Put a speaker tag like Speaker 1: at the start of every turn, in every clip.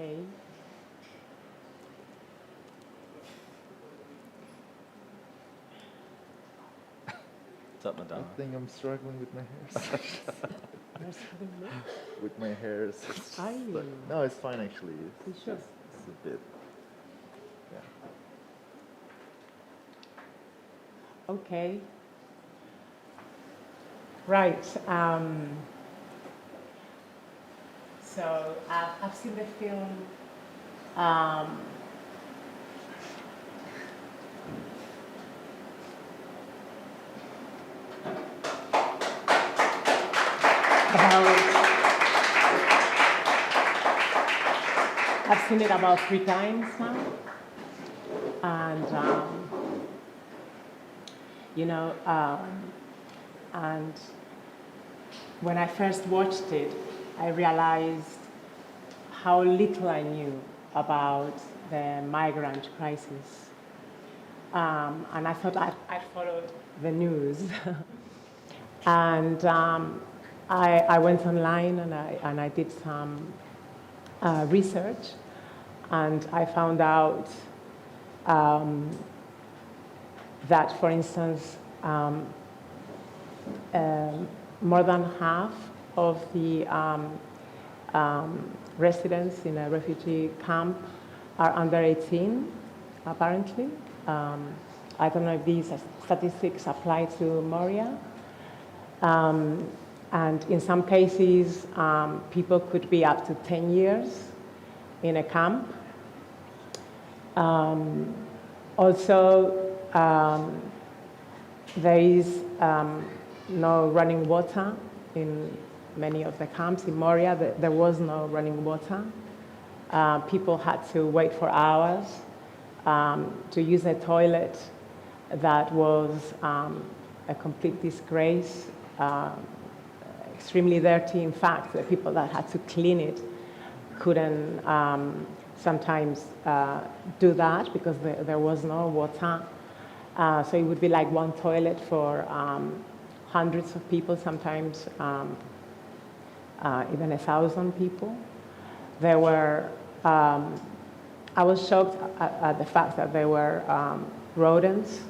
Speaker 1: Okay.
Speaker 2: What's up, Madonna?
Speaker 3: I think I'm struggling with my hairs.
Speaker 1: You're struggling with?
Speaker 3: With my hairs.
Speaker 1: Are you?
Speaker 3: But no, it's fine actually.
Speaker 1: You sure?
Speaker 3: It's a bit. Yeah.
Speaker 1: Okay. Right. So I've seen the film. I've seen it about 3 times now, and and when I first watched it, I realized how little I knew about the migrant crisis, and I thought I'd follow the news, and I went online and I did some research, and I found out that, for instance, more than half of the residents in a refugee camp are under 18, apparently. I don't know if these statistics apply to Moria. And in some cases, people could be up to 10 years in a camp. Also, there is no running water in many of the camps. In Moria, there was no running water. People had to wait for hours to use a toilet that was a complete disgrace, extremely dirty. In fact, the people that had to clean it couldn't sometimes do that because there was no water. So it would be like one toilet for hundreds of people, sometimes even 1,000 people. There were, I was shocked at the fact that there were rodents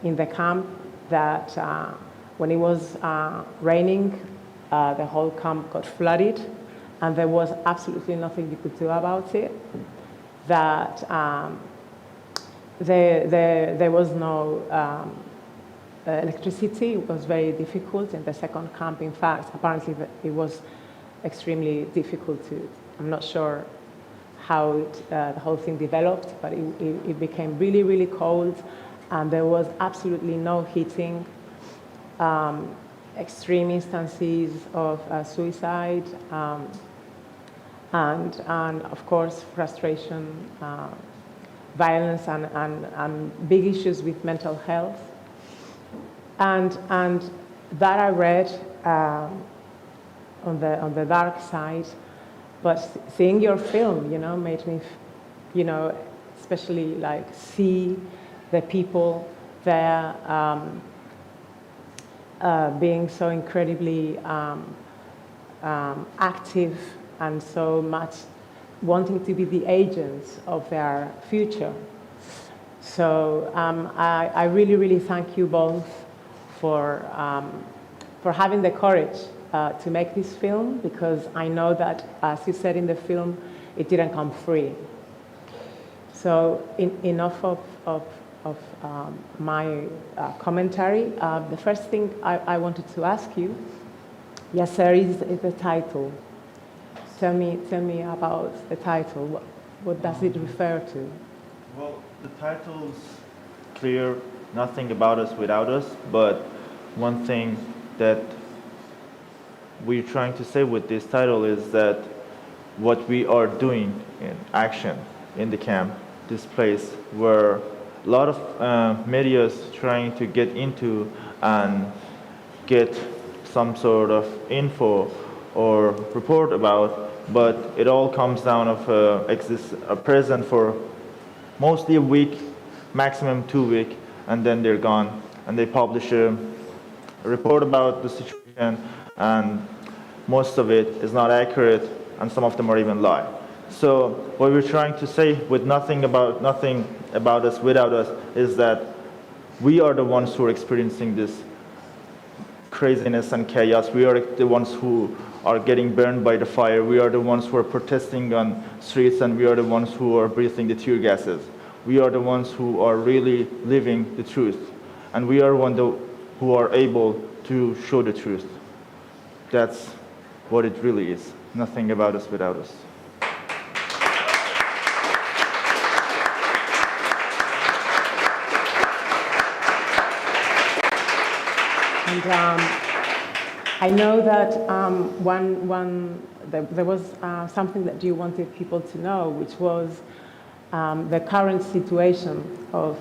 Speaker 1: in the camp, that when it was raining, the whole camp got flooded, and there was absolutely nothing you could do about it. That there was no electricity. It was very difficult in the second camp. In fact, apparently it was extremely difficult to, I'm not sure how the whole thing developed, but it became really, really cold, and there was absolutely no heating. Extreme instances of suicide, and of course frustration, violence, and big issues with mental health. And that I read on the dark side, but seeing your film, made me, especially like see the people there being so incredibly active and so much wanting to be the agents of their future. So I really, really thank you both for having the courage to make this film, because I know that, as you said in the film, it didn't come free. So enough of my commentary. The first thing I wanted to ask you, Yasser, is the title. Tell me about the title. What does it refer to?
Speaker 3: Well, the title's clear, nothing about us without us, but one thing that we're trying to say with this title is that what we are doing in action in the camp, this place where a lot of media is trying to get into and get some sort of info or report about, but it all comes down of a present for mostly a week, maximum 2 weeks, and then they're gone. And they publish a report about the situation, and most of it is not accurate. and some of them are even lie. So what we're trying to say with nothing about us without us is that we are the ones who are experiencing this craziness and chaos. We are the ones who are getting burned by the fire. We are the ones who are protesting on streets, and we are the ones who are breathing the tear gases. We are the ones who are really living the truth. And we are who are able to show the truth. That's what it really is. Nothing about us without us.
Speaker 1: And I know that there was something that you wanted people to know, which was the current situation of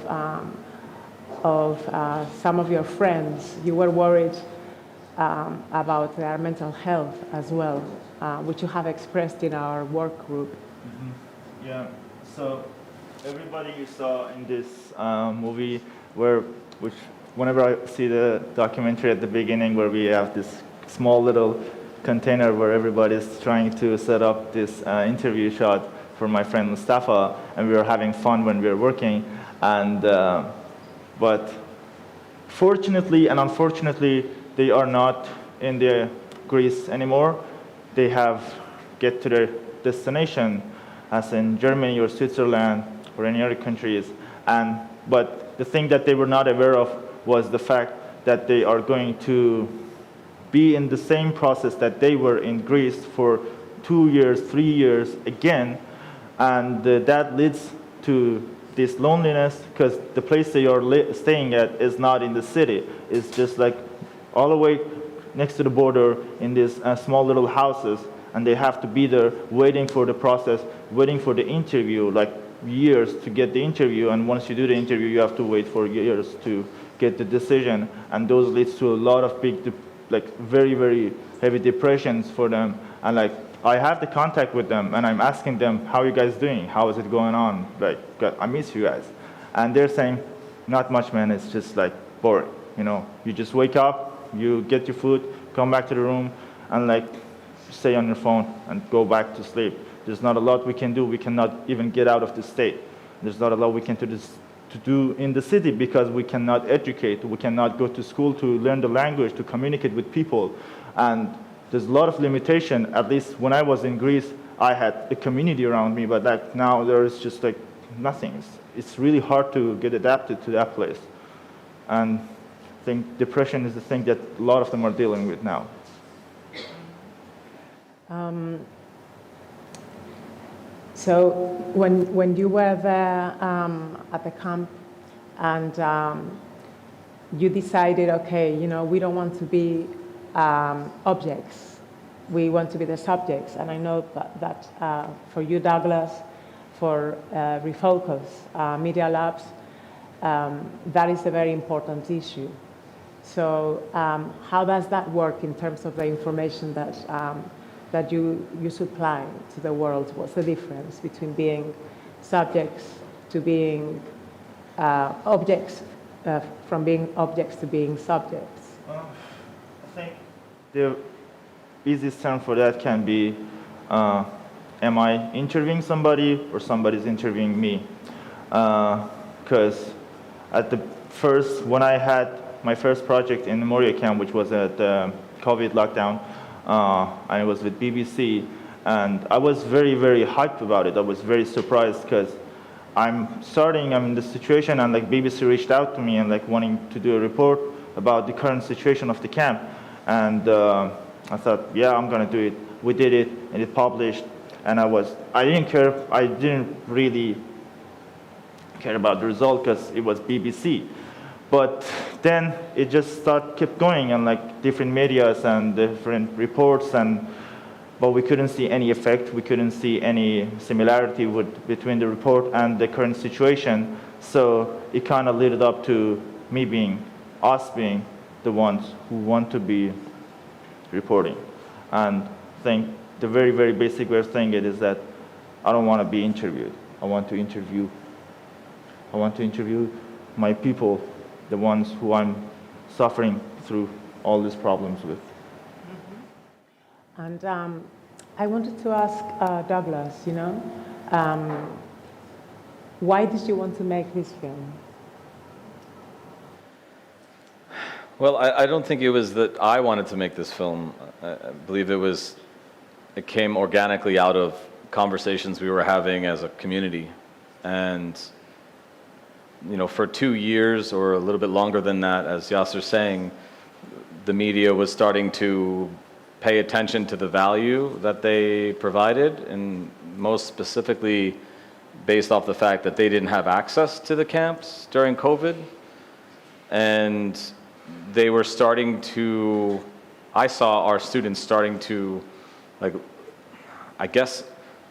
Speaker 1: some of your friends. You were worried about their mental health as well, which you have expressed in our work group.
Speaker 3: Mm-hmm. Yeah, so everybody you saw in this movie, which whenever I see the documentary at the beginning where we have this small little container where everybody's trying to set up this interview shot for my friend Mustafa, and we were having fun when we were working, and but fortunately and unfortunately, they are not in Greece anymore. They have get to their destination, as in Germany or Switzerland or any other countries. But the thing that they were not aware of was the fact that they are going to be in the same process that they were in Greece for 2 years, 3 years again, and that leads to this loneliness, because the place they are staying at is not in the city. It's just like all the way next to the border in these small little houses, and they have to be there waiting for the process, waiting for the interview, like years to get the interview, and once you do the interview, you have to wait for years to get the decision, and those leads to a lot of big, very, very heavy depressions for them. And I have the contact with them, and I'm asking them, how are you guys doing? How is it going on? God, I miss you guys. And they're saying, not much, man, it's just boring. You just wake up, you get your food, come back to the room, and stay on your phone and go back to sleep. There's not a lot we can do. We cannot even get out of the state. There's not a lot we can do in the city, because we cannot educate. We cannot go to school to learn the language, to communicate with people. And there's a lot of limitation. At least when I was in Greece, I had a community around me, but now there is just nothing. It's really hard to get adapted to that place. And I think depression is the thing that a lot of them are dealing with now.
Speaker 1: So when you were there at the camp, and you decided, okay, we don't want to be objects, we want to be the subjects. And I know that for you, Douglas, for Refocus Media Labs, that is a very important issue. So how does that work in terms of the information that you supply to the world? What's the difference between being subjects to being objects, from being objects to being subjects?
Speaker 3: I think the easiest term for that can be, am I interviewing somebody or somebody's interviewing me? Because at the first, when I had my first project in the Moria camp, which was at the COVID lockdown, and it was with BBC, and I was very, very hyped about it. I was very surprised, because I'm in this situation, and BBC reached out to me and wanting to do a report about the current situation of the camp. And I thought, yeah, I'm gonna do it. We did it, and it published, and I didn't care. I didn't really care about the result, because it was BBC. But then it just kept going, and different medias and different reports, but we couldn't see any effect. We couldn't see any similarity between the report and the current situation. So it kind of led up to us being the ones who want to be reporting. And I think the very, very basic way of saying it is that I don't want to be interviewed. I want to interview my people, the ones who I'm suffering through all these problems with.
Speaker 1: And I wanted to ask Douglas, why did you want to make this film?
Speaker 2: Well, I don't think it was that I wanted to make this film. I believe it came organically out of conversations we were having as a community. And, for 2 years or a little bit longer than that, as Yasser's saying, the media was starting to pay attention to the value that they provided, and most specifically based off the fact that they didn't have access to the camps during COVID. And they were starting to, I saw our students starting to,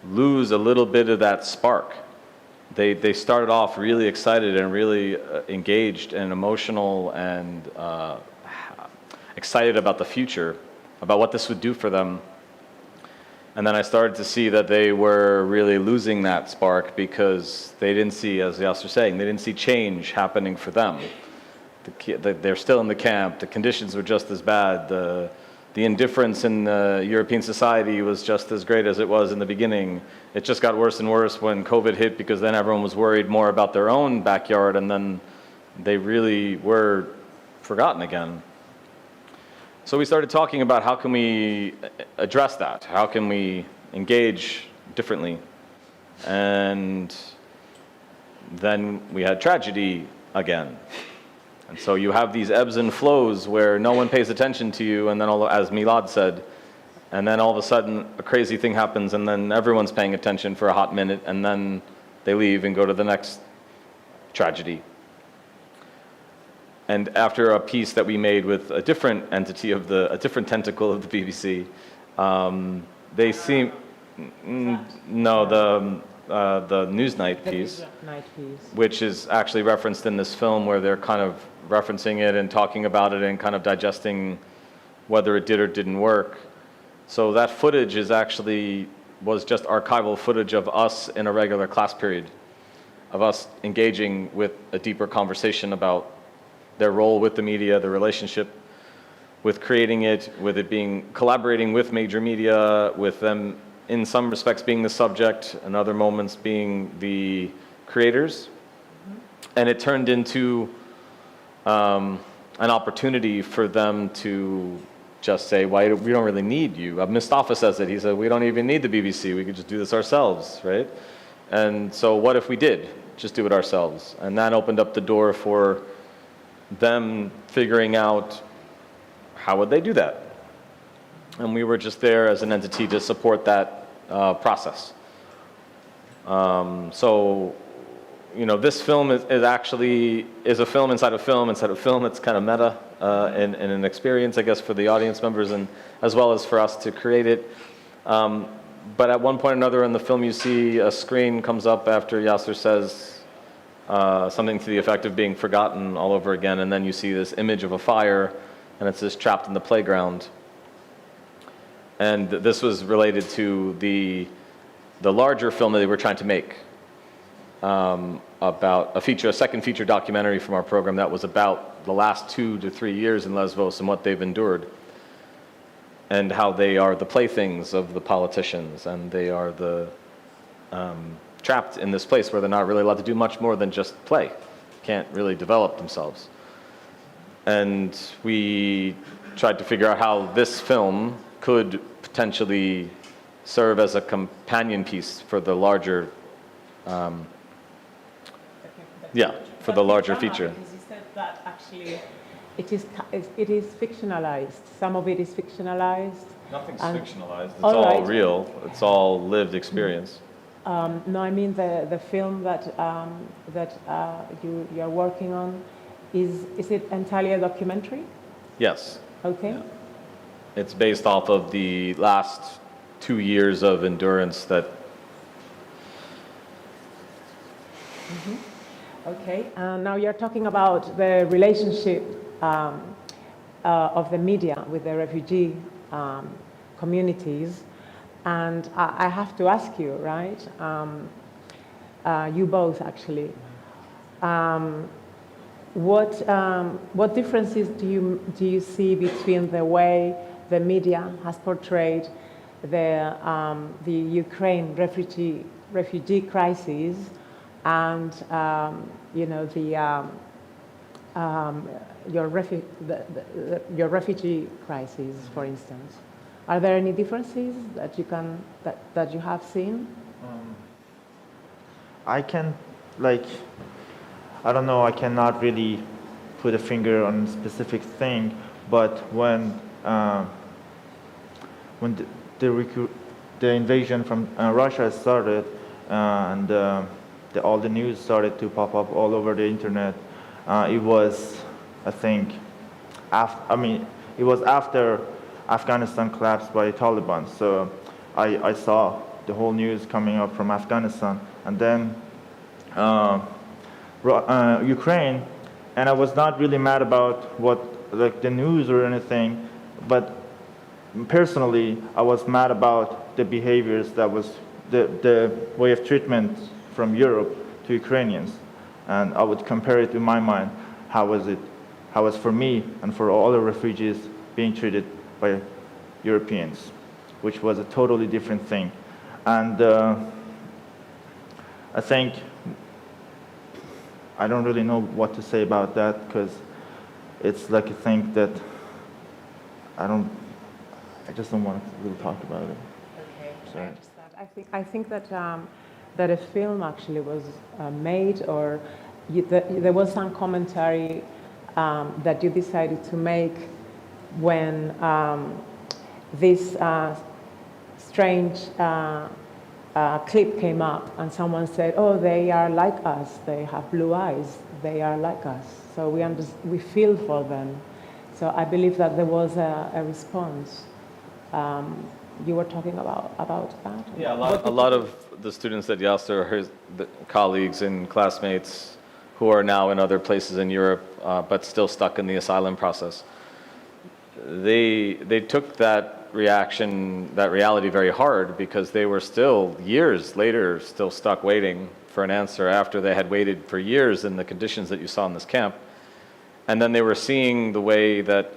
Speaker 2: lose a little bit of that spark. They started off really excited and really engaged and emotional and excited about the future, about what this would do for them. And then I started to see that they were really losing that spark because they didn't see, as Yasser was saying, they didn't see change happening for them. They're still in the camp, the conditions were just as bad, the indifference in European society was just as great as it was in the beginning. It just got worse and worse when COVID hit, because then everyone was worried more about their own backyard, and then they really were forgotten again. So we started talking about how can we address that? How can we engage differently? And then we had tragedy again. And so you have these ebbs and flows where no one pays attention to you, and then, as Milad said, and then all of a sudden a crazy thing happens, and then everyone's paying attention for a hot minute, and then they leave and go to the next tragedy. And after a piece that we made with a different entity a different tentacle of the BBC, they seem, no, the Newsnight piece, which is actually referenced in this film, where they're kind of referencing it and talking about it and kind of digesting whether it did or didn't work. So that footage was just archival footage of us in a regular class period, of us engaging with a deeper conversation about their role with the media, the relationship with creating it, with it being collaborating with major media, with them in some respects being the subject, and other moments being the creators. And it turned into an opportunity for them to just say, we don't really need you. Mustafa says it, he said, we don't even need the BBC, we could just do this ourselves, right? And so what if we did just do it ourselves? And that opened up the door for them figuring out how would they do that. And we were just there as an entity to support that process. This film is actually a film inside a film inside a film. It's kind of meta and an experience, I guess, for the audience members, and as well as for us to create it. But at one point or another in the film, you see a screen comes up after Yasser says something to the effect of being forgotten all over again, and then you see this image of a fire, and it says trapped in the playground. And this was related to the larger film that they were trying to make, about a second feature documentary from our program that was about the last 2 to 3 years in Lesbos and what they've endured, and how they are the playthings of the politicians, and they are trapped in this place where they're not really allowed to do much more than just play, can't really develop themselves. And we tried to figure out how this film could potentially serve as a companion piece for the larger, for the larger feature.
Speaker 1: Because you said that actually it is fictionalized. Some of it is fictionalized.
Speaker 2: Nothing's fictionalized. It's all real. It's all lived experience.
Speaker 1: No, I mean the film that you are working on. Is it entirely a documentary?
Speaker 2: Yes.
Speaker 1: Okay.
Speaker 2: Yeah. It's based off of the last 2 years of endurance that.
Speaker 1: Okay. Now you're talking about the relationship of the media with the refugee communities, and I have to ask you, right? You both actually. What differences do you see between the way the media has portrayed the Ukraine refugee crisis and your refugee crisis, for instance. Are there any differences that you have seen?
Speaker 3: I can, I don't know, I cannot really put a finger on a specific thing, but when the invasion from Russia started and all the news started to pop up all over the internet, it was, I think, it was after Afghanistan collapsed by the Taliban. So I saw the whole news coming up from Afghanistan, and then Ukraine, and I was not really mad about the news or anything, but personally I was mad about the behaviors that was the way of treatment from Europe to Ukrainians, and I would compare it in my mind how was for me and for all the refugees being treated by Europeans, which was a totally different thing. And I think I don't really know what to say about that, because it's like a thing that I just don't want to really talk about it.
Speaker 1: Okay,
Speaker 3: Sorry.
Speaker 1: I understand. I think that that a film actually was made, or there was some commentary that you decided to make when this strange clip came up, and someone said, "Oh, they are like us. They have blue eyes. They are like us. So we feel for them." So I believe that there was a response. You were talking about that?
Speaker 2: Yeah, a lot of the students at Yasser, his colleagues and classmates who are now in other places in Europe, but still stuck in the asylum process, they took that reality very hard, because they were still, years later, still stuck waiting for an answer after they had waited for years in the conditions that you saw in this camp. And then they were seeing the way that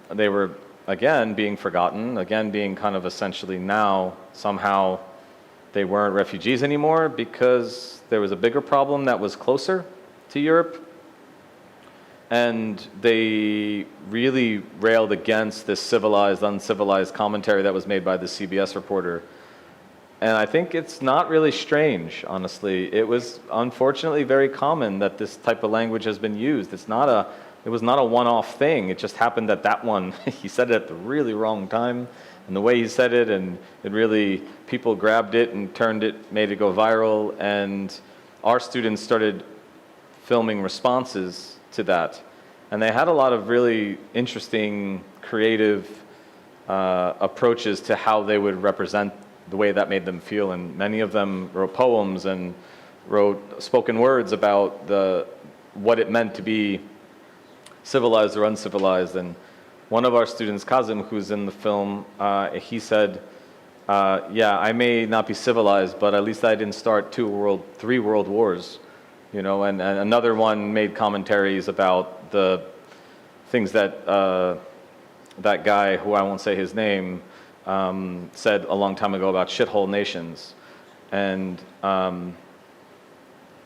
Speaker 2: they were, again, being forgotten, again, being kind of essentially now, somehow, they weren't refugees anymore, because there was a bigger problem that was closer to Europe. And they really railed against this civilized, uncivilized commentary that was made by the CBS reporter. And I think it's not really strange, honestly. It was unfortunately very common that this type of language has been used. It was not a one-off thing. It just happened that one, he said it at the really wrong time, and the way he said it, and it really, people grabbed it and made it go viral, and our students started filming responses to that. And they had a lot of really interesting, creative approaches to how they would represent the way that made them feel. And many of them wrote poems and wrote spoken words about what it meant to be civilized or uncivilized. And one of our students, Kazim, who's in the film, he said, yeah, I may not be civilized, but at least I didn't start 3 world wars. And another one made commentaries about the things that that guy, who I won't say his name, said a long time ago about shithole nations. And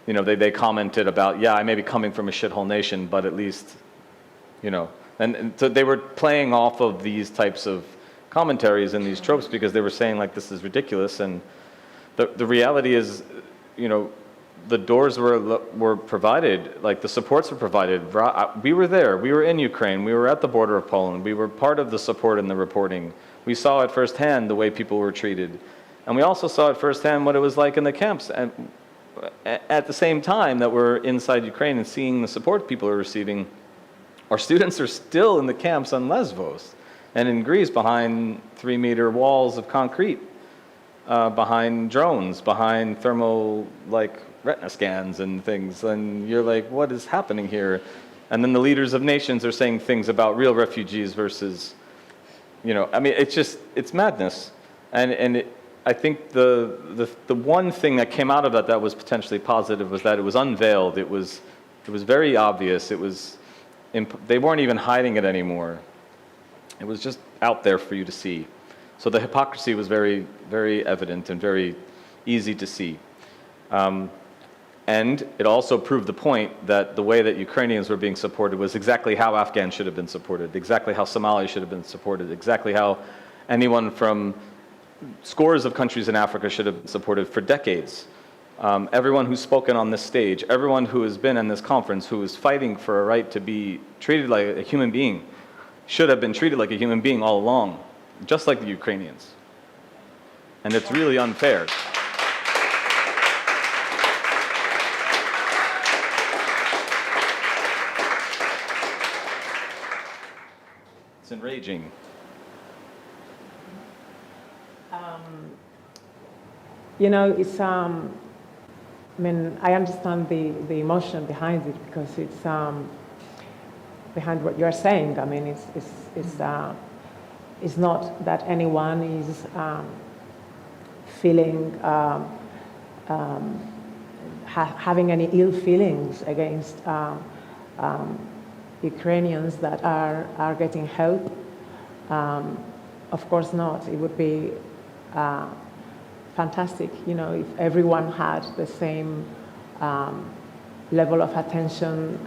Speaker 2: they commented about, yeah, I may be coming from a shithole nation, but at least, and so they were playing off of these types of commentaries and these tropes, because they were saying, like, this is ridiculous. And the reality is, the doors were provided, like the supports were provided. We were there, we were in Ukraine, we were at the border of Poland, we were part of the support and the reporting. We saw it firsthand, the way people were treated. And we also saw it firsthand what it was like in the camps. And at the same time that we're inside Ukraine and seeing the support people are receiving, our students are still in the camps on Lesbos and in Greece behind 3-meter walls of concrete, behind drones, behind thermal, retina scans and things, and you're like, what is happening here? And then the leaders of nations are saying things about real refugees versus, it's madness. And I think the one thing that came out of that was potentially positive was that it was unveiled. It was very obvious. They weren't even hiding it anymore. It was just out there for you to see. So the hypocrisy was very, very evident and very easy to see. And it also proved the point that the way that Ukrainians were being supported was exactly how Afghans should have been supported, exactly how Somalis should have been supported, exactly how anyone from scores of countries in Africa should have been supported for decades. Everyone who's spoken on this stage, everyone who has been in this conference, who is fighting for a right to be treated like a human being, should have been treated like a human being all along, just like the Ukrainians. And it's really unfair. It's enraging.
Speaker 1: You know, it's, I mean, I understand the emotion behind it because it's behind what you're saying. I mean, it's not that anyone is feeling, having any ill feelings against Ukrainians that are getting help. Of course not. It would be fantastic, you know, if everyone had the same level of attention,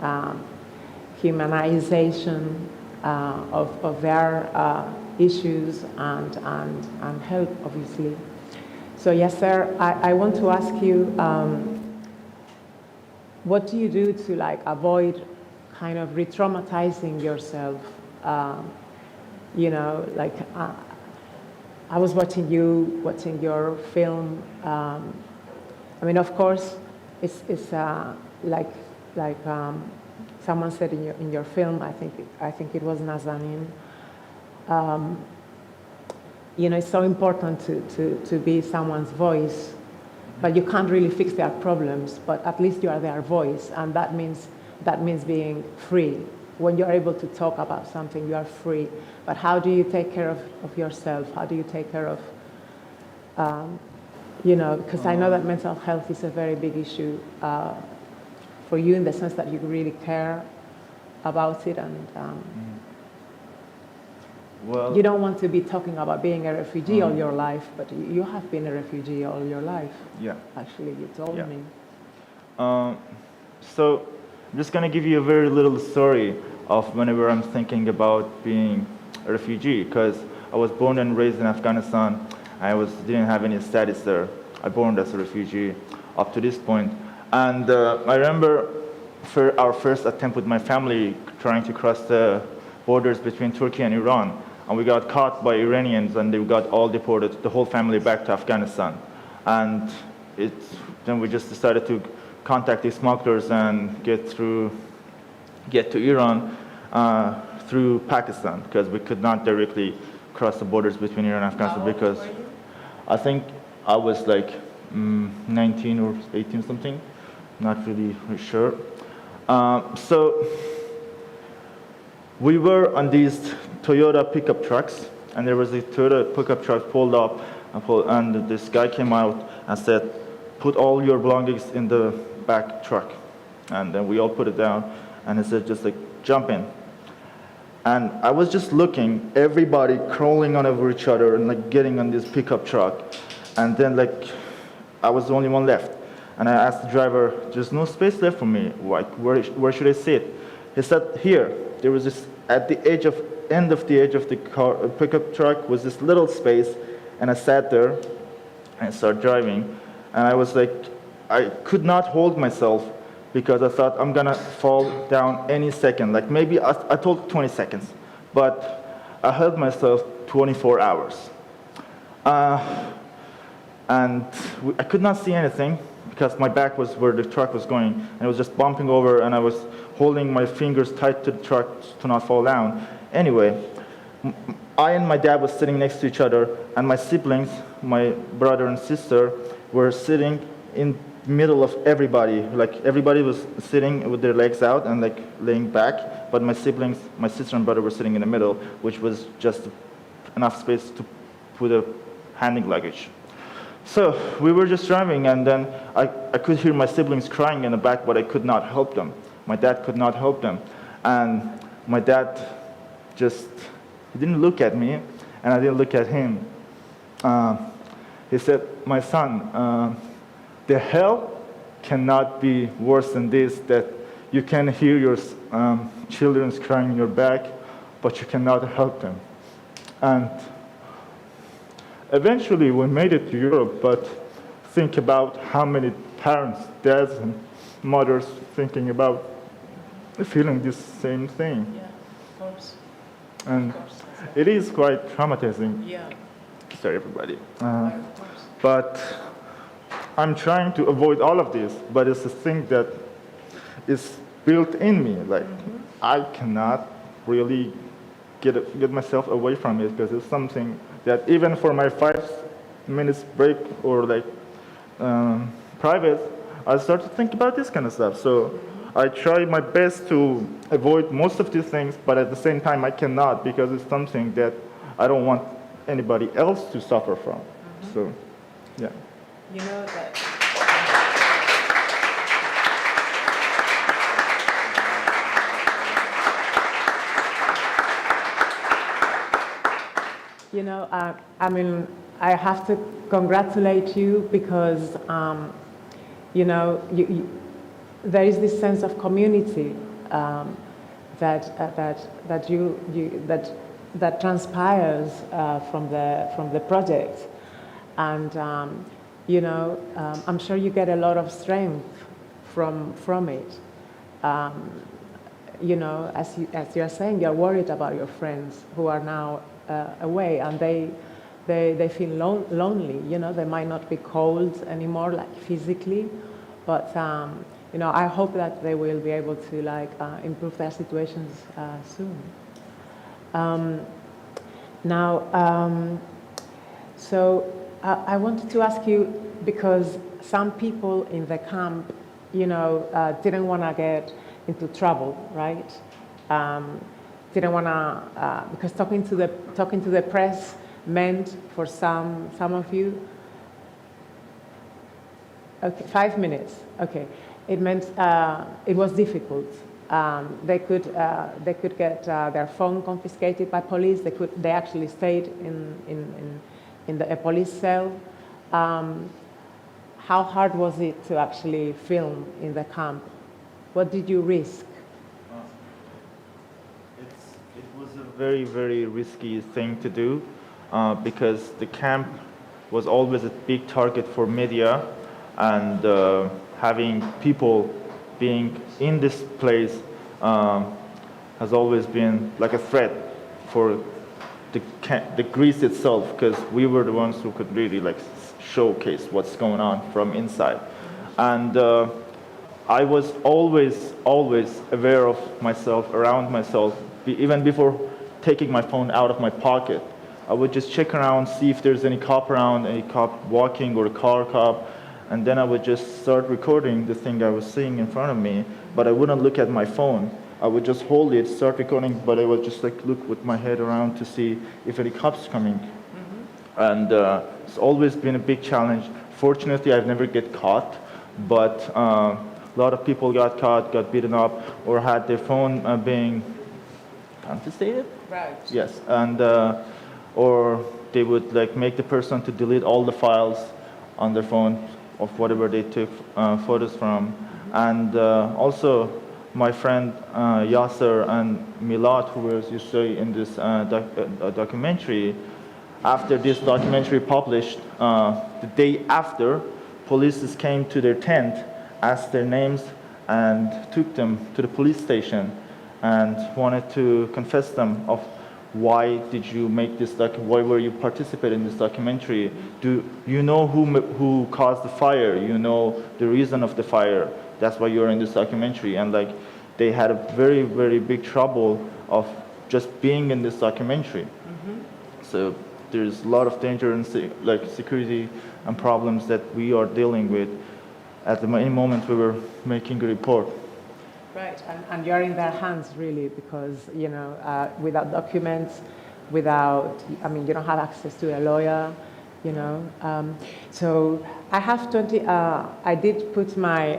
Speaker 1: humanization of their issues and help, obviously. So yes, sir, I want to ask you, what do you do to like avoid kind of re-traumatizing yourself? You know, like I was watching your film. I mean, of course, it's like someone said in your film. I think it was Nazanin. You know, it's so important to be someone's voice, but you can't really fix their problems. But at least you are their voice, and that means being free. When you're able to talk about something, you are free. But how do you take care of yourself? How do you take care of, you know, because I know that mental health is a very big issue for you in the sense that you really care about it, and
Speaker 3: Well,
Speaker 1: you don't want to be talking about being a refugee all your life, but you have been a refugee all your life.
Speaker 3: yeah.
Speaker 1: Actually, you told
Speaker 3: Yeah.
Speaker 1: me.
Speaker 3: So I'm just going to give you a very little story of whenever I'm thinking about being a refugee, because I was born and raised in Afghanistan. Didn't have any status there. I born as a refugee up to this point. And I remember for our first attempt with my family trying to cross the borders between Turkey and Iran. And we got caught by Iranians and they got all deported, the whole family back to Afghanistan. And then we just decided to contact the smugglers and get to Iran through Pakistan, because we could not directly cross the borders between Iran and Afghanistan. Because I think I was like 19 or 18 something, not really sure. So we were on these Toyota pickup trucks, and there was a Toyota pickup truck pulled up, and this guy came out and said, "Put all your belongings in the back truck." And then we all put it down, and he said, just like, "Jump in." And I was just looking, everybody crawling on over each other and like getting on this pickup truck. And then like, I was the only one left. And I asked the driver, "There's no space left for me. Like, where should I sit?" He said, "Here." There was this, at the end of the car, pickup truck was this little space, and I sat there and started driving. And I was like, I could not hold myself because I thought I'm gonna fall down any second. Like maybe I told 20 seconds, but I held myself 24 hours. And I could not see anything because my back was where the truck was going, and it was just bumping over, and I was holding my fingers tight to the truck to not fall down. Anyway, I and my dad was sitting next to each other, and my siblings, my brother and sister, were sitting in the middle of everybody. Like everybody was sitting with their legs out and like laying back, but my siblings, my sister and brother were sitting in the middle, which was just enough space to put a handling luggage. So we were just driving, and then I could hear my siblings crying in the back, but I could not help them. My dad could not help them. And my dad he didn't look at me, and I didn't look at him. he said, "My son, the hell cannot be worse than this, that you can hear your children crying in your back, but you cannot help them." And eventually we made it to Europe, but think about how many parents, dads and mothers thinking about feeling this same thing.
Speaker 1: Yeah, of course.
Speaker 3: And it is quite traumatizing.
Speaker 1: Yeah.
Speaker 3: Sorry, everybody.
Speaker 1: Of course.
Speaker 3: But I'm trying to avoid all of this, but it's a thing that is built in me. Like, I cannot really get myself away from it, because it's something that even for my 5 minutes break or like private, I start to think about this kind of stuff. So I try my best to avoid most of these things, but at the same time I cannot, because it's something that I don't want anybody else to suffer from. So, yeah.
Speaker 1: You know that. You know, I mean, I have to congratulate you because, you know, there is this sense of community that transpires from the project, and you know, I'm sure you get a lot of strength from it. You know, as you are saying, you're worried about your friends who are now away, and they feel lonely. You know, they might not be cold anymore, like physically, but you know, I hope that they will be able to like improve their situations soon. So I wanted to ask you, because some people in the camp, you know, didn't want to get into trouble, right? Didn't want to, because talking to the press meant for some of you, okay, 5 minutes, okay. It meant it was difficult. They could get their phone confiscated by police. They actually stayed in a police cell. How hard was it to actually film in the camp? What did you risk?
Speaker 3: It was a very, very risky thing to do, because the camp was always a big target for media, and having people being in this place has always been like a threat for the Greece itself, because we were the ones who could really like showcase what's going on from inside. And I was always aware of myself, around myself, even before taking my phone out of my pocket. I would just check around, see if there's any cop around, any cop walking or a car cop, and then I would just start recording the thing I was seeing in front of me, but I wouldn't look at my phone. I would just hold it, start recording, but I would just like look with my head around to see if any cops coming. And it's always been a big challenge. Fortunately, I've never get caught, but a lot of people got caught, got beaten up, or had their phone being confiscated?
Speaker 1: Right.
Speaker 3: Yes, and or they would like make the person to delete all the files on their phone of whatever they took photos from. And also my friend Yasser and Milad, who was, you see in this documentary, after this documentary published, the day after, police came to their tent, asked their names, and took them to the police station and wanted to confess them of why did you make this why were you participating in this documentary? Do you know who caused the fire? You know the reason of the fire. That's why you're in this documentary. And like they had a very, very big trouble of just being in this documentary. So there's a lot of danger and like security and problems that we are dealing with at any moment we were making a report.
Speaker 1: Right, and you're in their hands really, because you know, without documents, without, I mean, you don't have access to a lawyer, you know. So I have 20. I did put my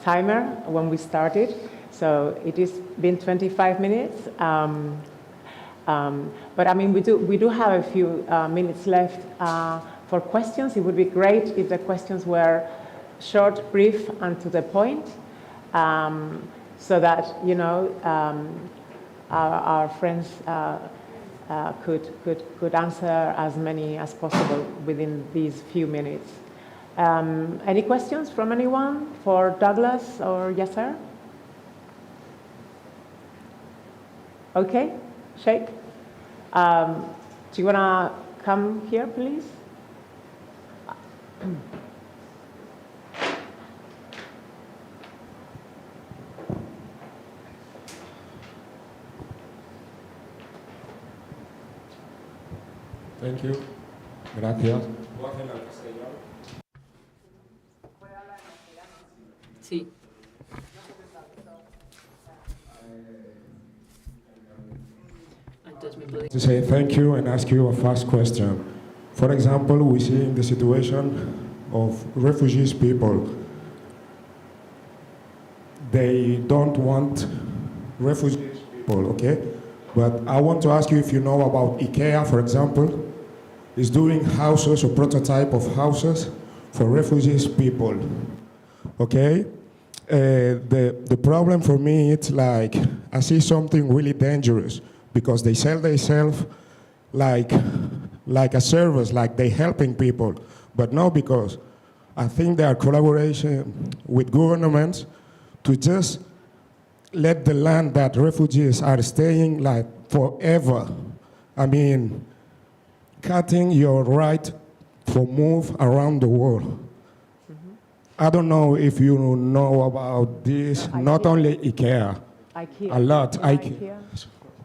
Speaker 1: timer when we started, so it has been 25 minutes. But I mean, we do have a few minutes left for questions. It would be great if the questions were short, brief, and to the point, so that our friends could answer as many as possible within these few minutes. Any questions from anyone for Douglas or Yasser? Okay, Sheikh. Do you want to come here, please?
Speaker 4: Thank you. Gracias.
Speaker 5: Sí.
Speaker 4: To say thank you and ask you a fast question. For example, we see in the situation of refugees people, they don't want refugees people, okay? But I want to ask you if you know about IKEA, for example, is doing houses or prototype of houses for refugees people, okay? The problem for me, it's like, I see something really dangerous because they sell themselves like a service, like they helping people, but no, because I think they are collaboration with governments to just let the land that refugees are staying like forever. I mean, cutting your right for move around the world. Mm-hmm. I don't know if you know about this, IKEA. Not only IKEA,
Speaker 1: IKEA.
Speaker 4: A lot.
Speaker 1: IKEA.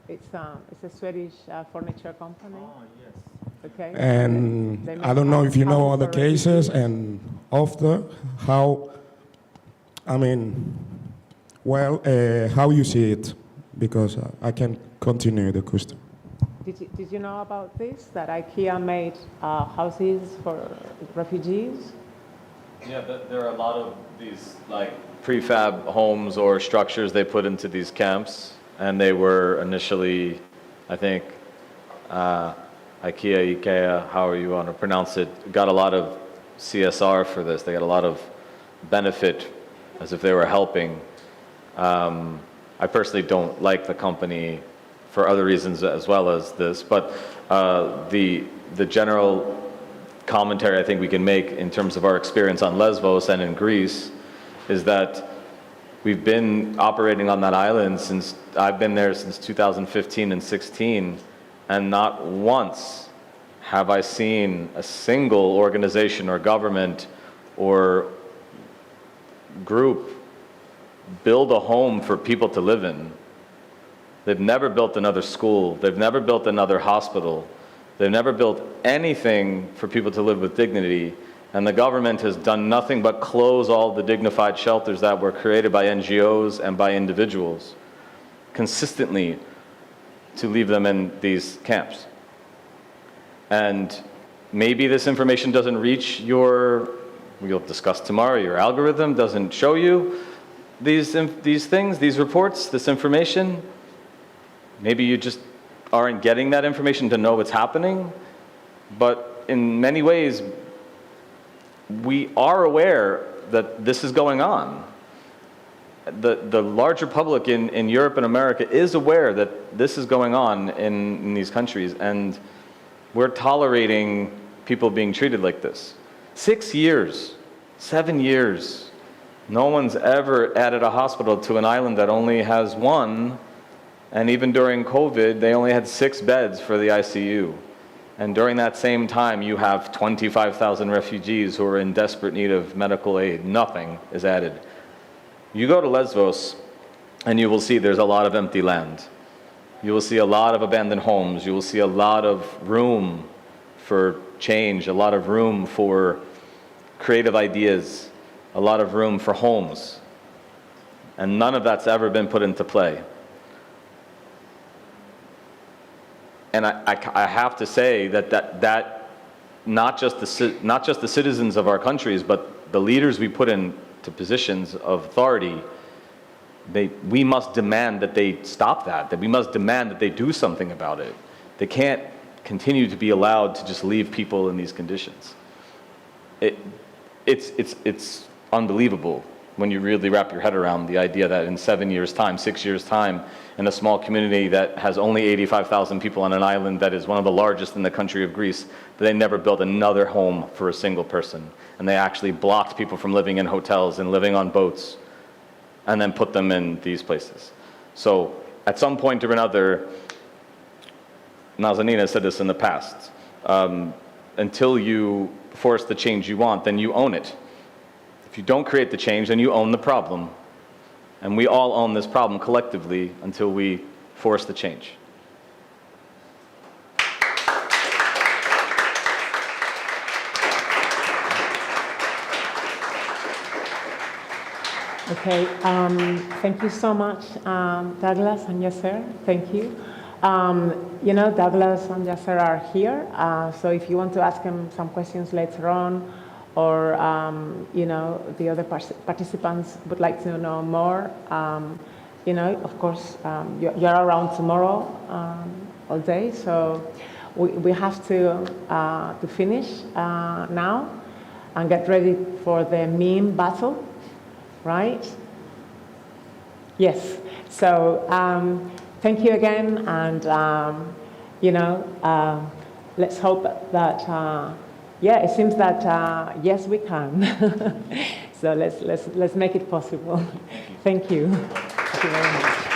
Speaker 1: It's a Swedish furniture company.
Speaker 3: Oh, yes.
Speaker 1: Okay.
Speaker 4: And I don't know if you know other cases and after how, I mean, well, how you see it, because I can continue the question.
Speaker 1: Did you know about this, that IKEA made houses for refugees?
Speaker 2: Yeah, there are a lot of these like prefab homes or structures they put into these camps, and they were initially, I think, IKEA, however you want to pronounce it, got a lot of CSR for this. They got a lot of benefit as if they were helping. I personally don't like the company for other reasons as well as this, but the general commentary I think we can make in terms of our experience on Lesbos and in Greece is that we've been operating on that island since, I've been there since 2015 and 16, and not once have I seen a single organization or government or group build a home for people to live in. They've never built another school. They've never built another hospital. They've never built anything for people to live with dignity. And the government has done nothing but close all the dignified shelters that were created by NGOs and by individuals consistently to leave them in these camps. And maybe this information doesn't reach your, we'll discuss tomorrow, your algorithm doesn't show you these things, these reports, this information. Maybe you just aren't getting that information to know what's happening. But in many ways, we are aware that this is going on. The larger public in Europe and America is aware that this is going on in these countries, and we're tolerating people being treated like this. 6 years, 7 years, no one's ever added a hospital to an island that only has one, and even during COVID, they only had 6 beds for the ICU. And during that same time, you have 25,000 refugees who are in desperate need of medical aid. Nothing is added. You go to Lesbos, and you will see there's a lot of empty land. You will see a lot of abandoned homes. You will see a lot of room for change, a lot of room for creative ideas, a lot of room for homes. And none of that's ever been put into play. And I have to say that not just the citizens of our countries, but the leaders we put into positions of authority we must demand that they stop that we must demand that they do something about it. They can't continue to be allowed to just leave people in these conditions. It's unbelievable when you really wrap your head around the idea that in 7 years' time, 6 years' time, in a small community that has only 85,000 people on an island that is one of the largest in the country of Greece, that they never built another home for a single person. And they actually blocked people from living in hotels and living on boats, and then put them in these places. So at some point or another, Nazanina said this in the past, until you force the change you want, then you own it. If you don't create the change, then you own the problem. And we all own this problem collectively until we force the change.
Speaker 1: Okay, thank you so much, Douglas and Yasser. Thank you. You know, Douglas and Yasser are here, so if you want to ask them some questions later on, or you know, the other participants would like to know more, you know, of course, you're around tomorrow all day, so we have to finish now and get ready for the meme battle, right? Yes, so thank you again, and you know, let's hope that yeah, it seems that yes, we can. So let's make it possible. Thank you. Thank you very much.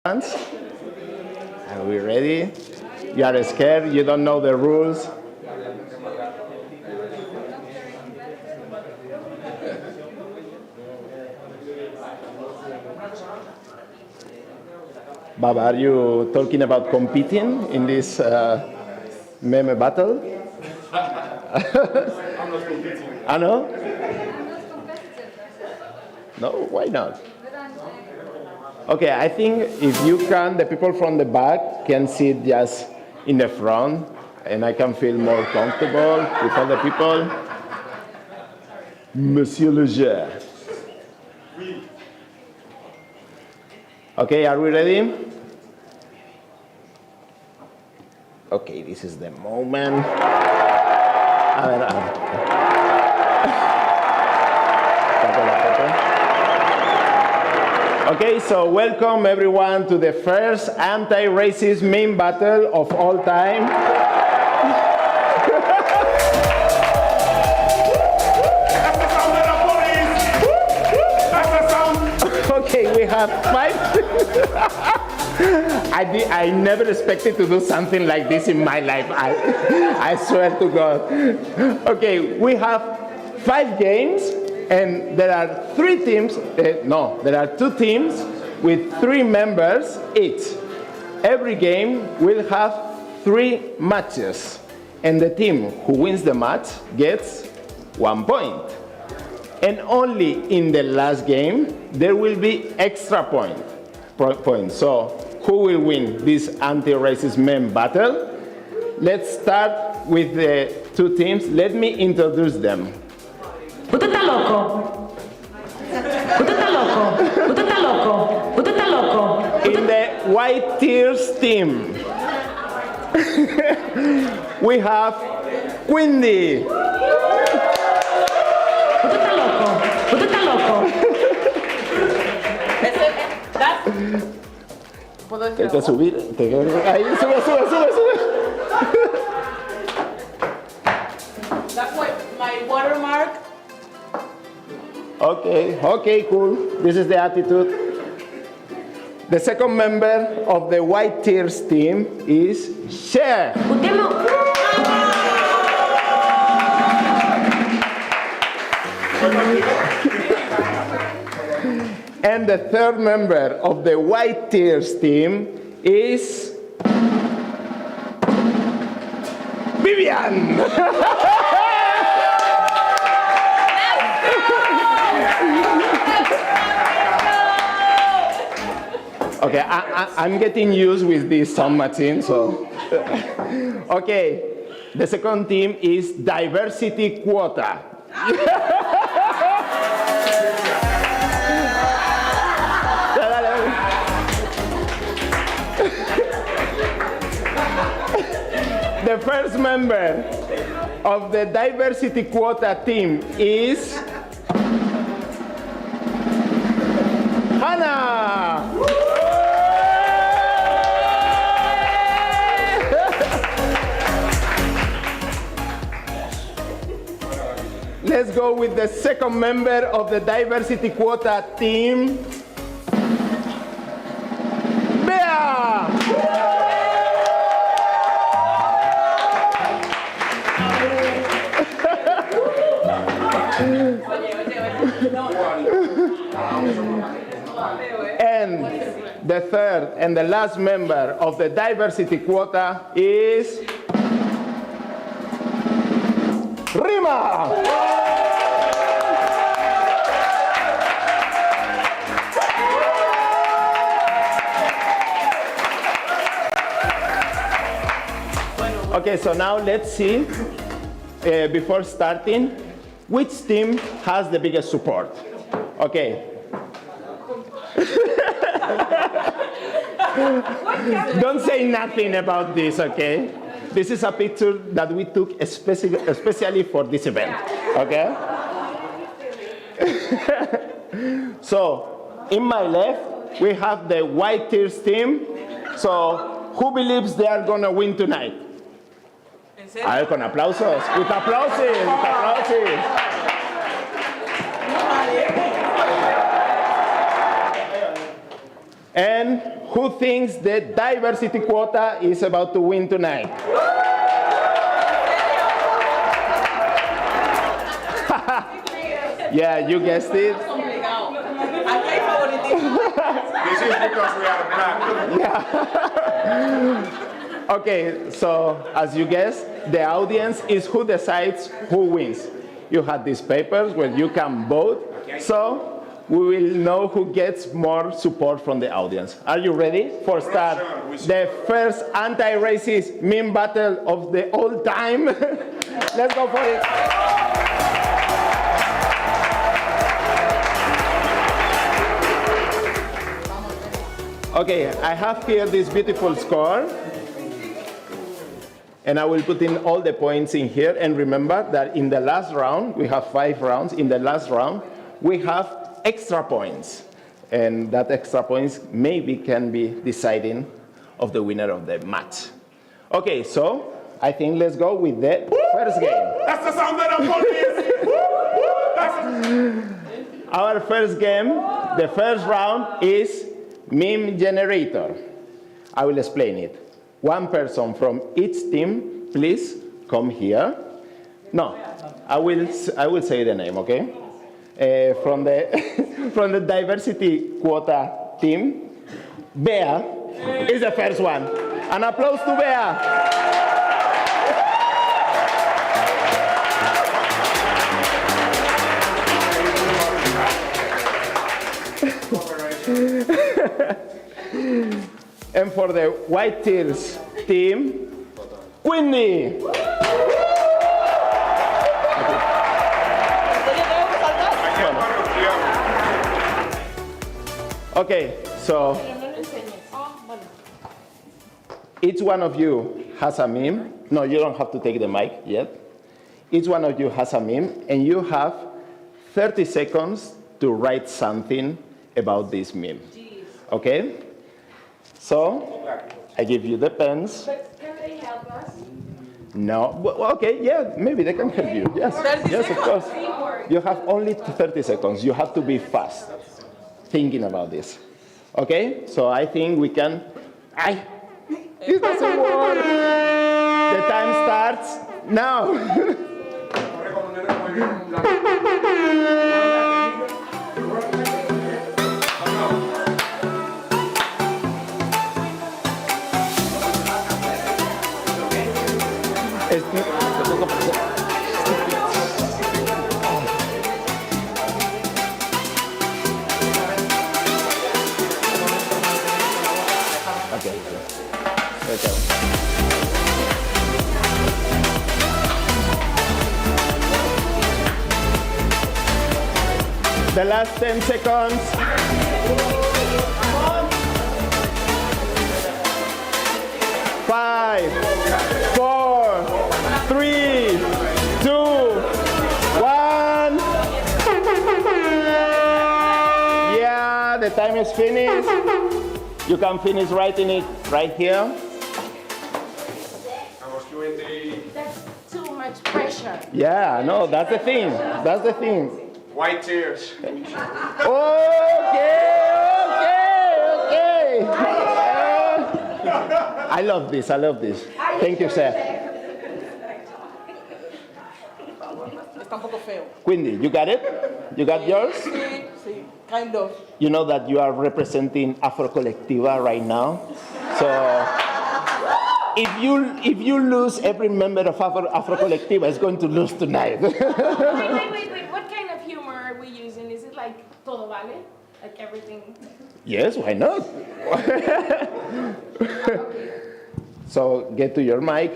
Speaker 5: Are we ready? You are scared, you don't know the rules. Bob, are you talking about competing in this meme battle?
Speaker 6: I'm not competing.
Speaker 5: I know?
Speaker 6: I'm not competitive.
Speaker 5: No, why not? Okay, I think if you can, the people from the back can sit just in the front, and I can feel more comfortable with other people. Monsieur Leger. Okay, are we ready? Okay, this is the moment. A ver, a ver. Okay, so welcome everyone to the first anti-racist meme battle of all time. Okay, we have 5. I never expected to do something like this in my life. I swear to God. Okay, we have 5 games. And there are 3 teams, there are 2 teams with 3 members each. Every game will have 3 matches. And the team who wins the match gets 1 point. And only in the last game, there will be extra points. So who will win this anti-racist meme battle? Let's start with the 2 teams. Let me introduce them.
Speaker 7: Usted está loco. Usted está loco. Usted está loco. Usted está loco.
Speaker 5: In the White Tears team, we have Quindy.
Speaker 7: Usted está loco. Usted está loco.
Speaker 5: Hay que subir. Ahí, sube.
Speaker 8: That's my watermark.
Speaker 5: Okay, cool. This is the attitude. The second member of the White Tears team is Cher. And the third member of the White Tears team is Vivian. Okay, I'm getting used with this sound machine, so. Okay, the second team is diversity quota. The first member of the diversity quota team is Hannah. Let's go with the second member of the diversity quota team, Bea. And the third and the last member of the diversity quota is Rima. Okay, so now let's see, before starting, which team has the biggest support? Okay. Don't say nothing about this, okay? This is a picture that we took especially for this event, okay? So, in my left, we have the White Tears team. So, who believes they are gonna win tonight? A ver, con aplausos, with aplausos, with aplausos. And who thinks the diversity quota is about to win tonight? Yeah, you guessed it.
Speaker 6: This is because we are black.
Speaker 5: Okay, so as you guessed, the audience is who decides who wins. You had these papers where you can vote, so we will know who gets more support from the audience. Are you ready for start the first anti-racist meme battle of the all time? Let's go for it. Okay, I have here this beautiful score. And I will put in all the points in here. And remember that in the last round, we have 5 rounds. In the last round, we have extra points. And that extra points maybe can be deciding of the winner of the match. Okay, so I think let's go with the first game.
Speaker 6: That's the sound of the police.
Speaker 5: Our first game, the first round is meme generator. I will explain it. One person from each team, please come here. No, I will say the name, okay? From the from the diversity quota team, Bea is the first one. An applause to Bea. And for the White Tears team, Quinny. Okay, so each one of you has a meme. No, you don't have to take the mic yet. Each one of you has a meme, and you have 30 seconds to write something about this meme. Okay? So, I give you the pens.
Speaker 8: But can they help us?
Speaker 5: No. Well, okay, yeah, maybe they can help you. Yes, yes, of course. You have only 30 seconds. You have to be fast thinking about this. Okay? So I think we can... It doesn't work. The time starts now. The last 10 seconds. 5, 4, 3, 2, 1. Yeah, the time is finished. You can finish writing it right here.
Speaker 8: That's too much pressure.
Speaker 5: Yeah, no, that's the thing. That's the thing.
Speaker 6: White tears.
Speaker 5: Okay. I love this. I love this. Thank you, sir.
Speaker 8: Está un poco feo.
Speaker 5: Quindy, you got it? You got yours?
Speaker 8: Sí, kind of.
Speaker 5: You know that you are representing Afro Colectiva right now. So if you lose, every member of Afro Colectiva is going to lose tonight.
Speaker 8: Wait. What kind of humor are we using? Is it like todo vale? Like everything?
Speaker 5: Yes, why not? So get to your mic,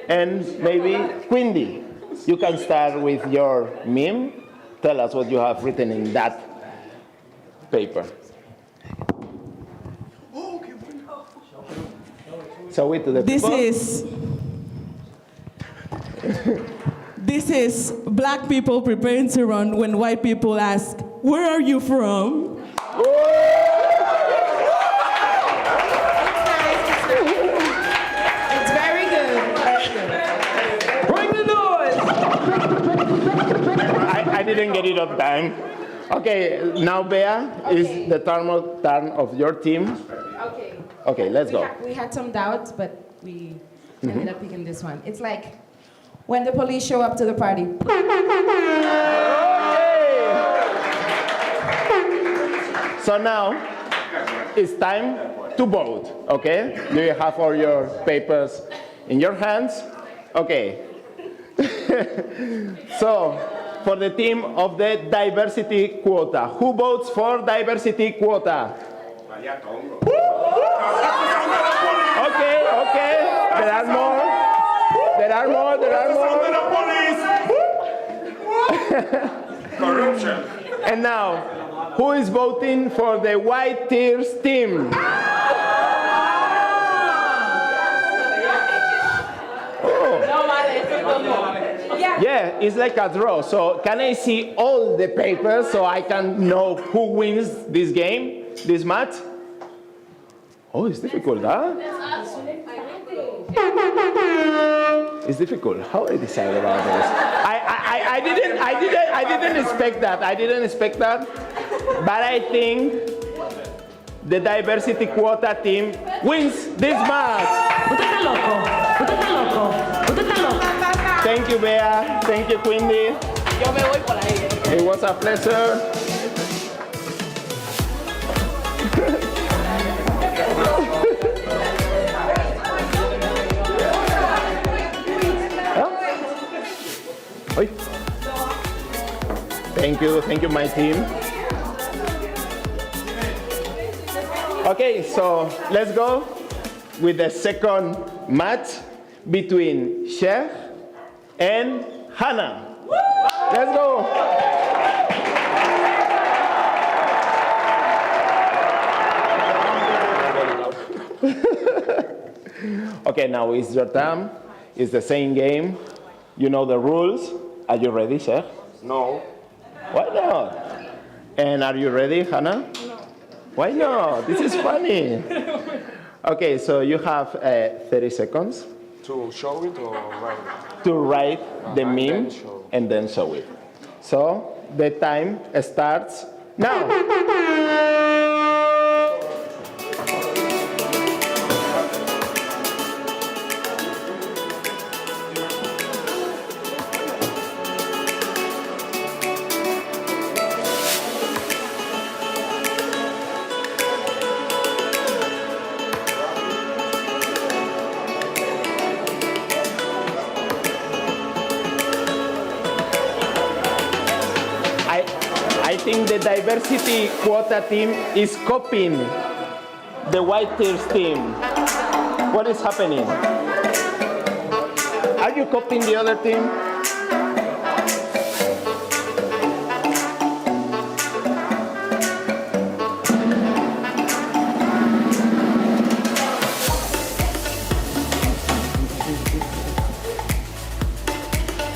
Speaker 5: and maybe Quindy, you can start with your meme. Tell us what you have written in that paper. So we to the people.
Speaker 9: This is black people preparing to run when white people ask, "Where are you from?"
Speaker 8: It's very good.
Speaker 9: Bring the noise!
Speaker 5: I didn't get it on time. Okay, now Bea is the turn of your team.
Speaker 10: Okay.
Speaker 5: Okay, let's go.
Speaker 10: We had some doubts, but we ended up picking this one. It's like when the police show up to the party.
Speaker 5: Okay. So now it's time to vote, okay? Do you have all your papers in your hands? Okay. So, for the team of the diversity quota, who votes for diversity quota? Okay, okay. There are more. There are more. There are more.
Speaker 6: Corruption.
Speaker 5: And now, who is voting for the white tears team? Yeah, it's like a draw. So can I see all the papers so I can know who wins this game, this match? Oh, it's difficult, huh? It's difficult. How I decide about this? I didn't expect that. I didn't expect that. But I think the diversity quota team wins this match. Thank you, Bea. Thank you, Quindy. It was a pleasure. Oi. Thank you, my team. Okay, so let's go with the second match between Sheikh and Hannah. Let's go. Okay, now it's your turn. It's the same game. You know the rules. Are you ready, Sheikh?
Speaker 6: No.
Speaker 5: Why not? And are you ready, Hannah? No. Why not? This is funny. Okay, so you have 30 seconds.
Speaker 6: To show it or write it?
Speaker 5: To write the
Speaker 6: And
Speaker 5: meme
Speaker 6: then show.
Speaker 5: and then show it. So the time starts now. I think the diversity quota team is copying the white tears team. What is happening? Are you copying the other team?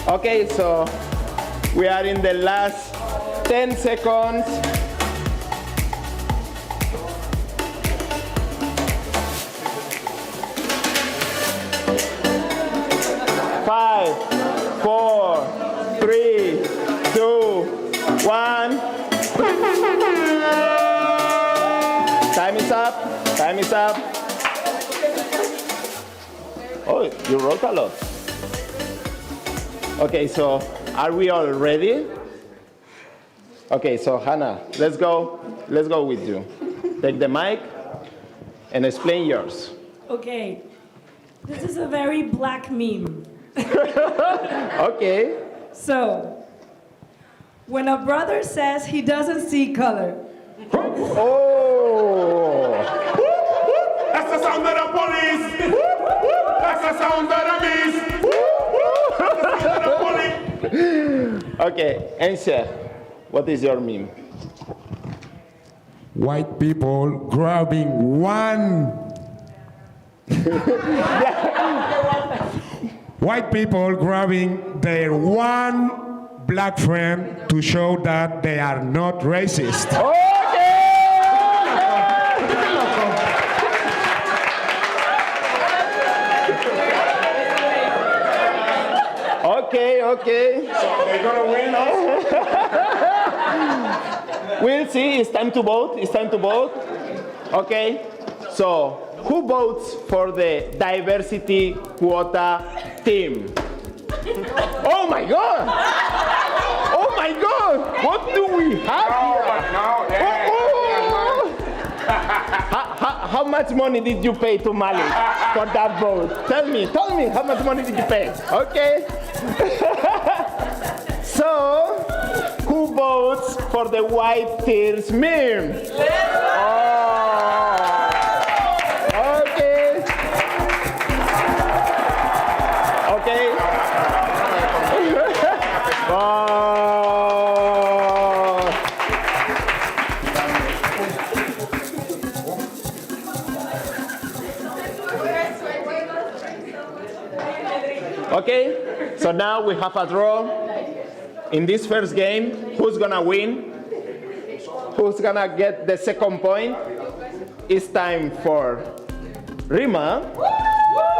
Speaker 5: Okay, so we are in the last 10 seconds. Five, 4, 3, 2, 1. Time is up. Time is up. Oh, you wrote a lot. Okay, so are we all ready? Okay, so Hannah, let's go with you. Take the mic and explain yours.
Speaker 7: Okay, this is a very black meme.
Speaker 5: Okay.
Speaker 7: So, when a brother says he doesn't see color.
Speaker 5: Oh!
Speaker 6: That's the sound of the police! That's the sound of the beast! That's the sound of the police!
Speaker 5: Okay, answer. What is your meme?
Speaker 4: White people grabbing one. White people grabbing their one black friend to show that they are not racist.
Speaker 5: Okay.
Speaker 6: So they're gonna win also?
Speaker 5: We'll see. It's time to vote. It's time to vote. Okay. So, who votes for the diversity quota team? Oh my God! Oh my God! What do we have here? How much money did you pay to Mali for that vote? Tell me, how much money did you pay? Okay. So, who votes for the white tears meme? Oh. Okay. Okay. Okay, so now we have a draw. In this first game, who's gonna win? Who's gonna get the second point? It's time for Rima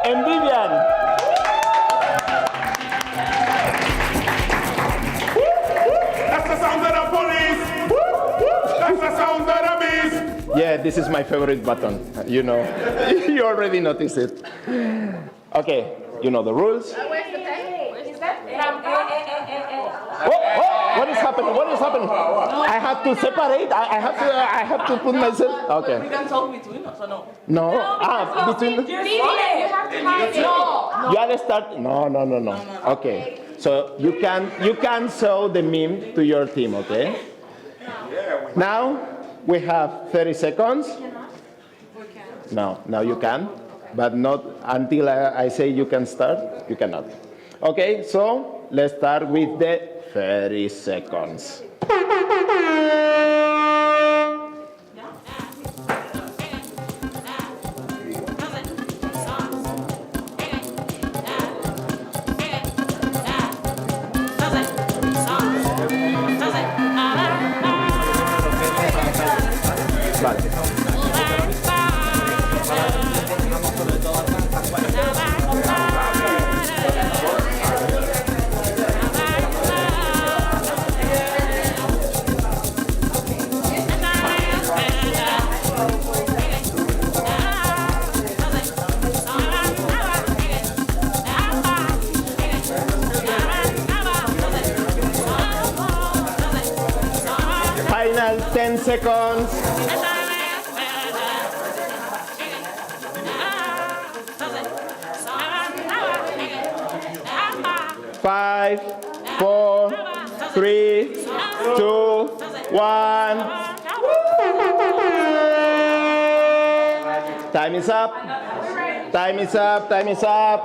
Speaker 5: and Vivian.
Speaker 6: That's the sound of the police. That's the sound of the beast.
Speaker 5: Yeah, this is my favorite button. You know, you already noticed it. Okay, you know the rules.
Speaker 8: Where's the pen? Is that?
Speaker 5: Oh, what is happening? What is happening? I have to separate. I have to put myself. Okay.
Speaker 9: We can talk between us or no?
Speaker 5: No. Between.
Speaker 8: You have to hide it. No.
Speaker 5: You are start. No. Okay. So you can show the meme to your team. Okay. Now we have 30 seconds. No, now you can, but not until I say you can start. You cannot. Okay. So let's start with the 30 seconds. Final 10 seconds. 5, 4, 3, 2, 1. Time is up. Time is up. Time is up.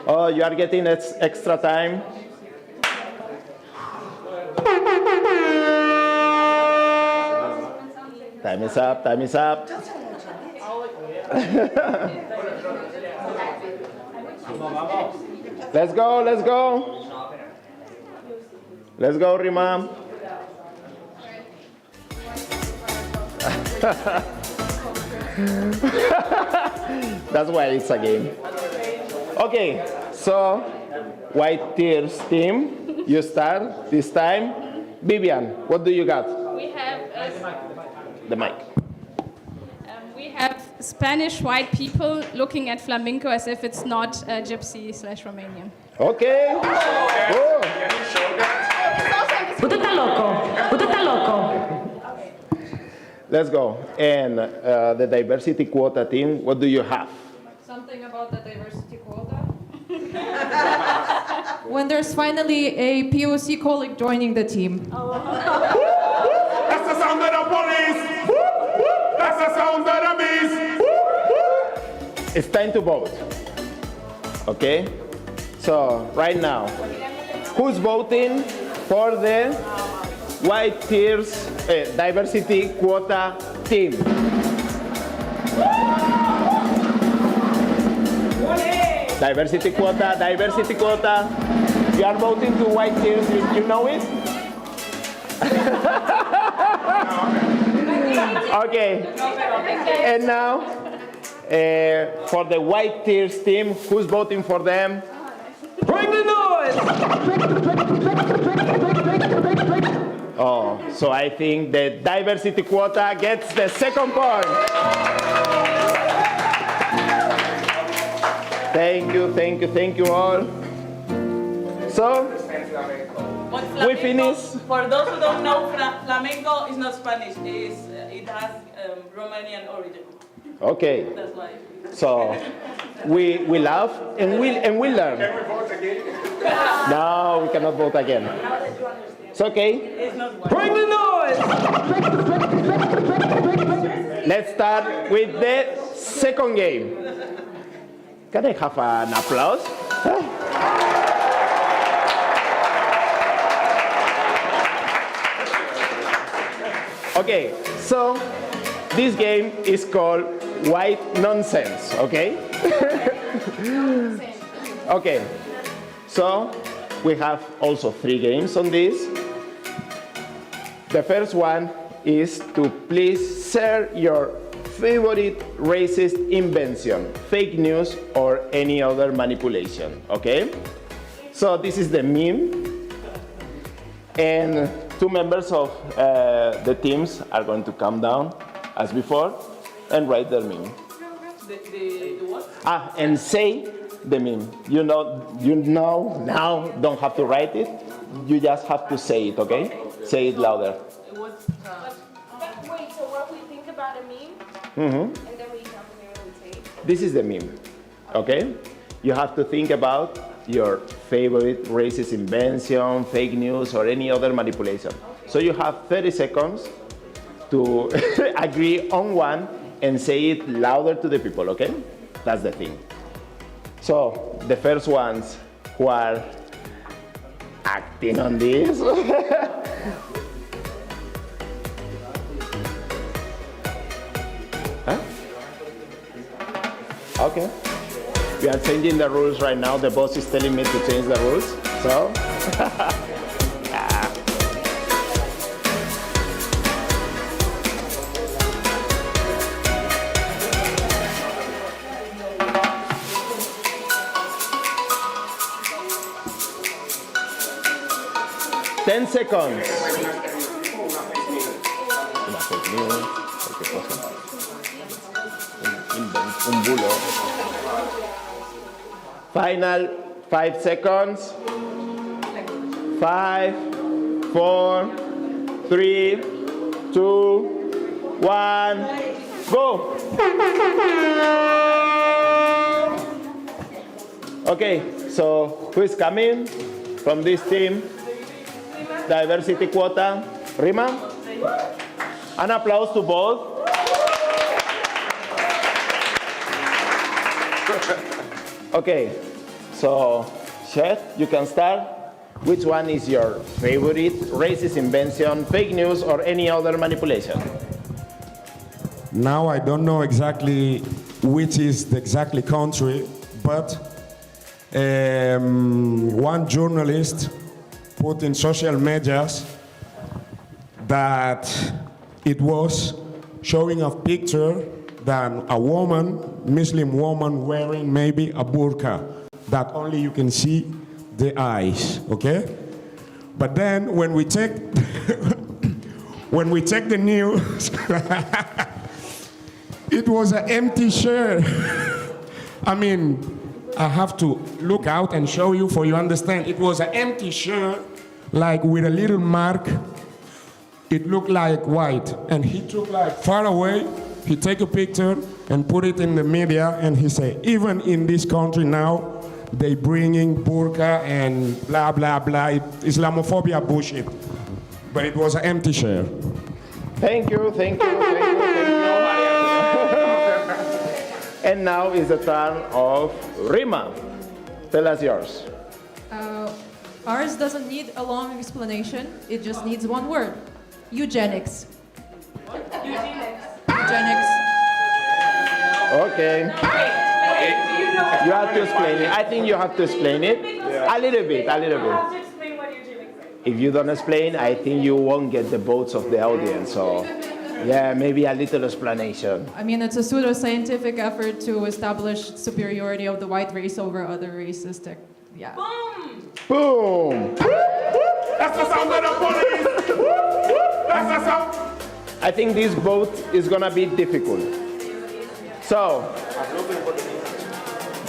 Speaker 5: Oh, you are getting extra time. Time is up. Time is up. Let's go. Let's go. Let's go, Rima. That's why it's a game. Okay, so White Tears team, you start this time. Vivian, what do you got?
Speaker 11: We have
Speaker 5: The mic.
Speaker 11: we have Spanish white people looking at flamenco as if it's not Gypsy/Romanian.
Speaker 5: Okay. Oh.
Speaker 7: Usted está loco. Usted está loco.
Speaker 5: Let's go. And the diversity quota team, what do you have?
Speaker 11: Something about the diversity quota.
Speaker 10: When there's finally a POC colleague joining the team.
Speaker 6: That's the sound of the police. That's the sound of the beast.
Speaker 5: It's time to vote. Okay? So, right now, who's voting for the White Tears diversity quota team? Diversity quota, diversity quota. You are voting to White Tears, you know it? Okay. And now, for the White Tears team, who's voting for them? Bring the noise! Oh, so I think the diversity quota gets the second point. Thank you all. So, we finish.
Speaker 12: For those who don't know, flamenco is not Spanish. It has Romanian origin.
Speaker 5: Okay.
Speaker 12: That's why.
Speaker 5: So, we laugh and we learn.
Speaker 6: Can we vote again?
Speaker 5: No, we cannot vote again. It's okay.
Speaker 12: Bring the noise!
Speaker 5: Let's start with the second game. Can I have an applause? Okay, so this game is called White Nonsense, okay? Okay, so we have also 3 games on this. The first one is to please share your favorite racist invention, fake news, or any other manipulation, okay? So this is the meme, and 2 members of the teams are going to come down, as before, and write their meme.
Speaker 12: The what?
Speaker 5: And say the meme. You know now, don't have to write it, you just have to say it, okay? Say it louder.
Speaker 8: Wait, so what we think about a meme,
Speaker 5: Mm-hmm.
Speaker 8: and then we come here and we say it?
Speaker 5: This is the meme, okay? You have to think about your favorite racist invention, fake news, or any other manipulation. So you have 30 seconds to agree on one and say it louder to the people, okay? That's the thing. So the first ones who are acting on this. Huh? Okay. We are changing the rules right now. The boss is telling me to change the rules. So. Yeah. Ten seconds. Una fake news, cualquier cosa. Un bulo. Final 5 seconds. 5, 4, 3, 2, 1, go. Okay, so who is coming from this team? Diversity quota. Rima? An applause to both. Okay, so Seth, you can start. Which one is your favorite racist invention, fake news, or any other manipulation?
Speaker 4: Now I don't know exactly which is the exactly country, but one journalist put in social medias that it was showing a picture than a woman, Muslim woman, wearing maybe a burqa, that only you can see the eyes, okay? But then when we check, when we check the news, it was an empty shirt. I mean, I have to look out and show you for you understand. It was an empty shirt, like with a little mark. It looked like white, and he took like far away. He take a picture and put it in the media, and he say, even in this country now, they bringing burqa and blah blah blah, Islamophobia bullshit. But it was an empty shirt.
Speaker 5: Thank you. And now is the turn of Rima. Tell us yours.
Speaker 13: Ours doesn't need a long explanation. It just needs one word. Eugenics. Eugenics.
Speaker 5: Okay. You have to explain it. I think you have to explain it. A little bit. If you don't explain, I think you won't get the votes of the audience. So, yeah, maybe a little explanation.
Speaker 13: I mean, it's a pseudo-scientific effort to establish superiority of the white race over other races. Yeah.
Speaker 6: That's the sound of the police. That's the sound.
Speaker 5: I think this vote is gonna be difficult. So,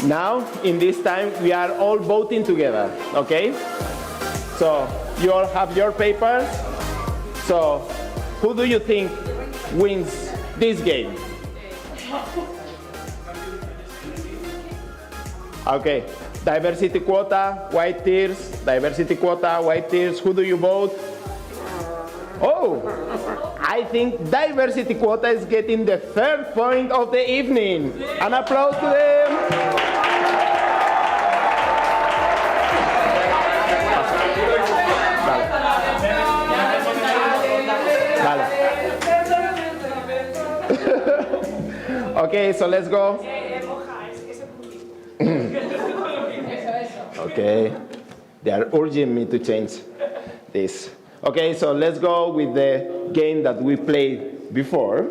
Speaker 5: now, in this time, we are all voting together, okay? So, you all have your papers. So, who do you think wins this game? Okay, diversity quota, white tears, diversity quota, white tears. Who do you vote? Oh, I think diversity quota is getting the third point of the evening. An applause to them. Okay, so let's go. Okay, they are urging me to change this. Okay, so let's go with the game that we played before,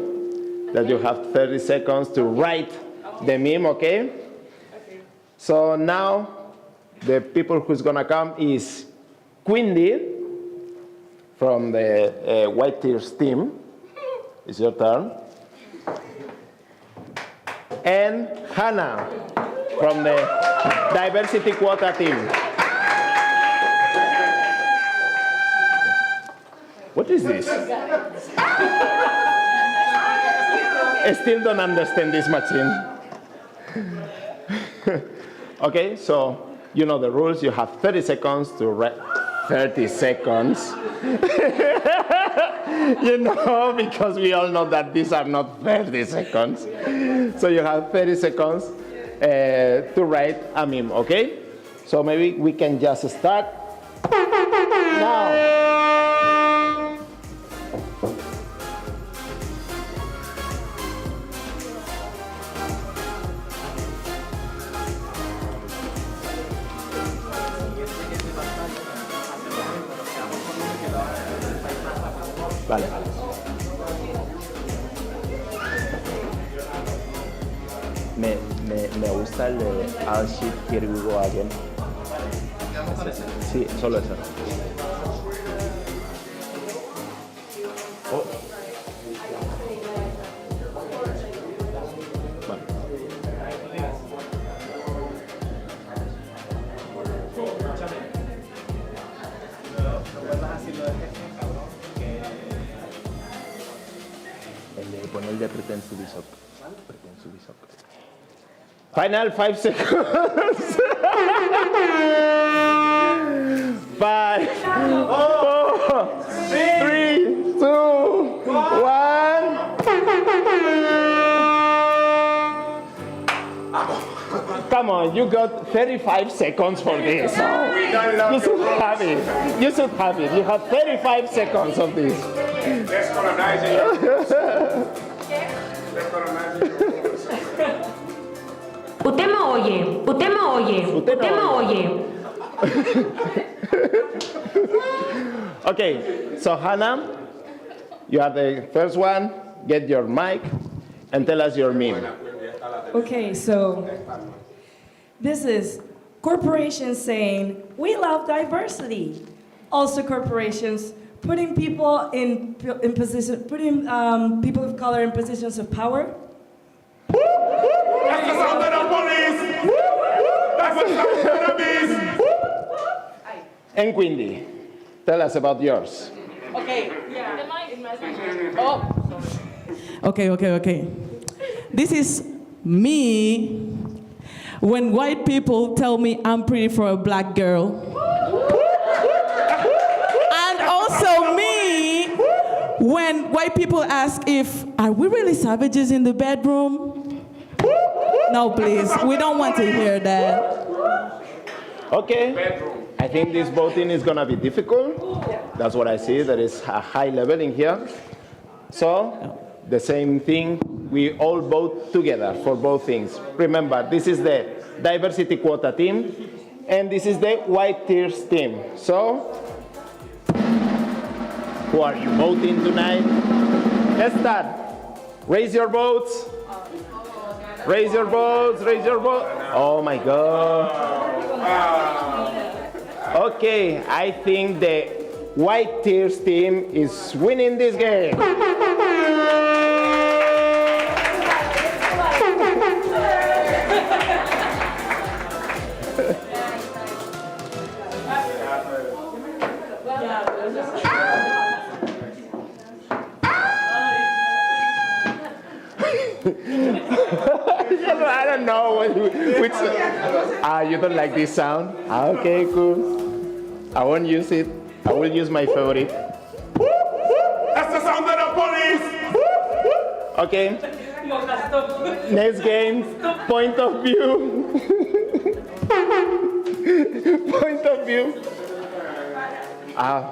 Speaker 5: that you have 30 seconds to write the meme, okay? So now, the people who's gonna come is Quindy from the White Tears team. It's your turn. And Hannah from the Diversity Quota team. What is this? I still don't understand this machine. Okay, so you know the rules. You have 30 seconds to write. 30 seconds. You know, because we all know that these are not 30 seconds. So you have 30 seconds to write a meme, okay? So maybe we can just start now. Vale. Me gusta el de I'll shit, here we go again. Sí, solo eso. Oh. Vale. Pon el de pretend to be shocked. Pretend to be shocked. Final 5 seconds. 5, 4, 3, 2, 1. Come on, you got 35 seconds for this. You should have it. You should have it. You have 35 seconds of this.
Speaker 6: Decolonizing the newsroom.
Speaker 7: Usted me oye, usted me oye, usted me oye.
Speaker 5: Okay, so Hannah, you are the first one. Get your mic and tell us your meme.
Speaker 14: Okay, so this is corporations saying, we love diversity. Also corporations putting people in position, putting people of color in positions of power.
Speaker 6: That's the sound of the police. That's the sound of the beast.
Speaker 5: And Quindy, tell us about yours.
Speaker 10: Okay.
Speaker 8: Yeah. The mic.
Speaker 10: Oh.
Speaker 9: Okay. This is me when white people tell me I'm pretty for a black girl. And also me when white people ask if, are we really savages in the bedroom? No, please, we don't want to hear that.
Speaker 5: Okay, I think this voting is gonna be difficult. That's what I see, there is a high level in here. So, the same thing, we all vote together for both things. Remember, this is the diversity quota team, and this is the white tears team. So, who are you voting tonight? Let's start. Raise your votes. Raise your votes, raise your votes. Oh my God. Okay, I think the White Tears team is winning this game. I don't know which. You don't like this sound? Okay, cool. I won't use it. I will use my favorite.
Speaker 6: That's the sound of the police.
Speaker 5: Okay. Next game. Point of view. Point of view.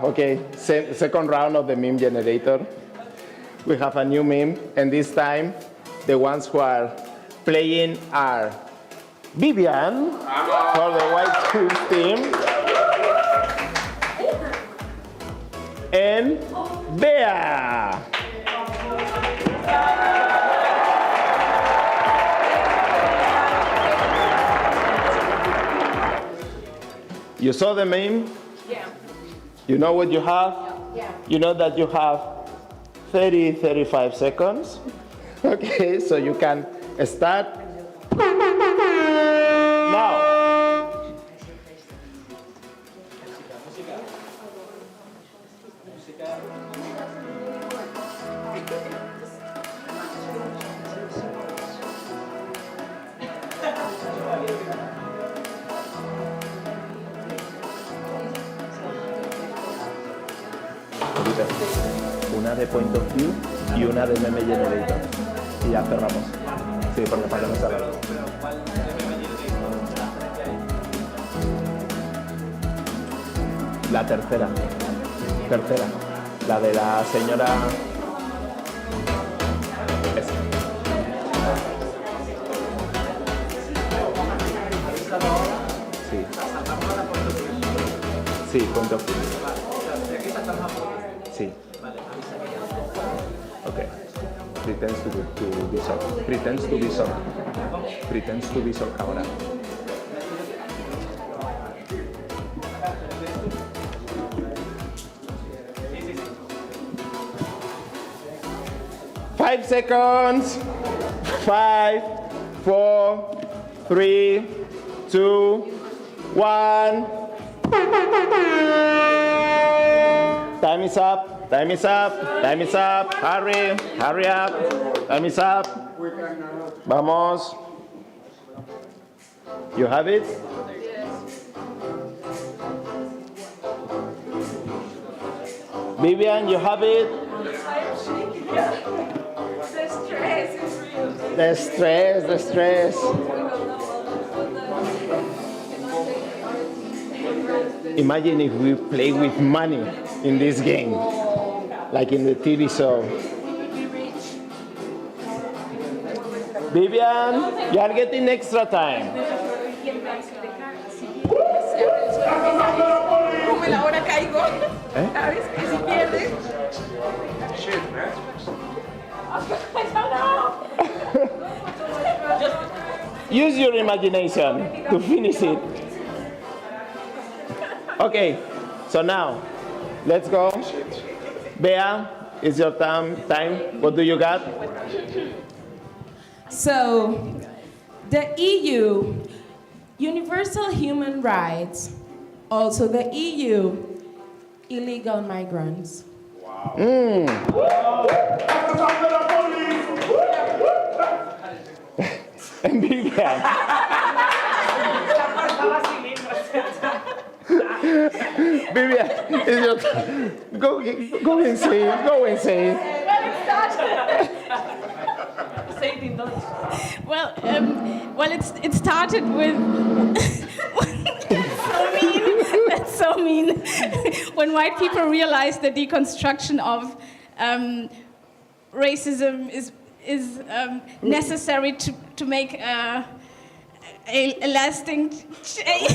Speaker 5: Okay. Second round of the meme generator. We have a new meme, and this time the ones who are playing are Vivian for the White Tears team and Bea. You saw the meme?
Speaker 8: Yeah.
Speaker 5: You know what you have?
Speaker 8: Yeah.
Speaker 5: You know that you have 35 seconds. Okay, so you can start now. Una de Point of View y una de Meme Generator. Y ya cerramos. Sí, porque para que no se haga. La tercera. La de la señora. Esa. Sí. Sí, Point of View. Sí. Okay. Pretends to be shocked. Pretends to be shocked. Pretends to be shocked ahora. Five seconds. 5, 4, 3, 2, 1. Time is up. Time is up. Time is up. Hurry. Hurry up. Time is up. Vamos. You have it? Vivian, you have it? The stress. Imagine if we play with money in this game, like in the TV show. Vivian, you are getting extra time.
Speaker 8: Ahora caigo. ¿Sabes? Que si pierdes.
Speaker 5: Use your imagination to finish it. Okay, so now, let's go. Bea, it's your time. What do you got?
Speaker 10: So, the EU, universal human rights, also the EU, illegal migrants.
Speaker 6: Wow.
Speaker 5: And Vivian. Vivian, it's your time. Go and say it. Go and say it.
Speaker 11: Well, it started with. That's so mean. When white people realized the deconstruction of racism is necessary to make a lasting change.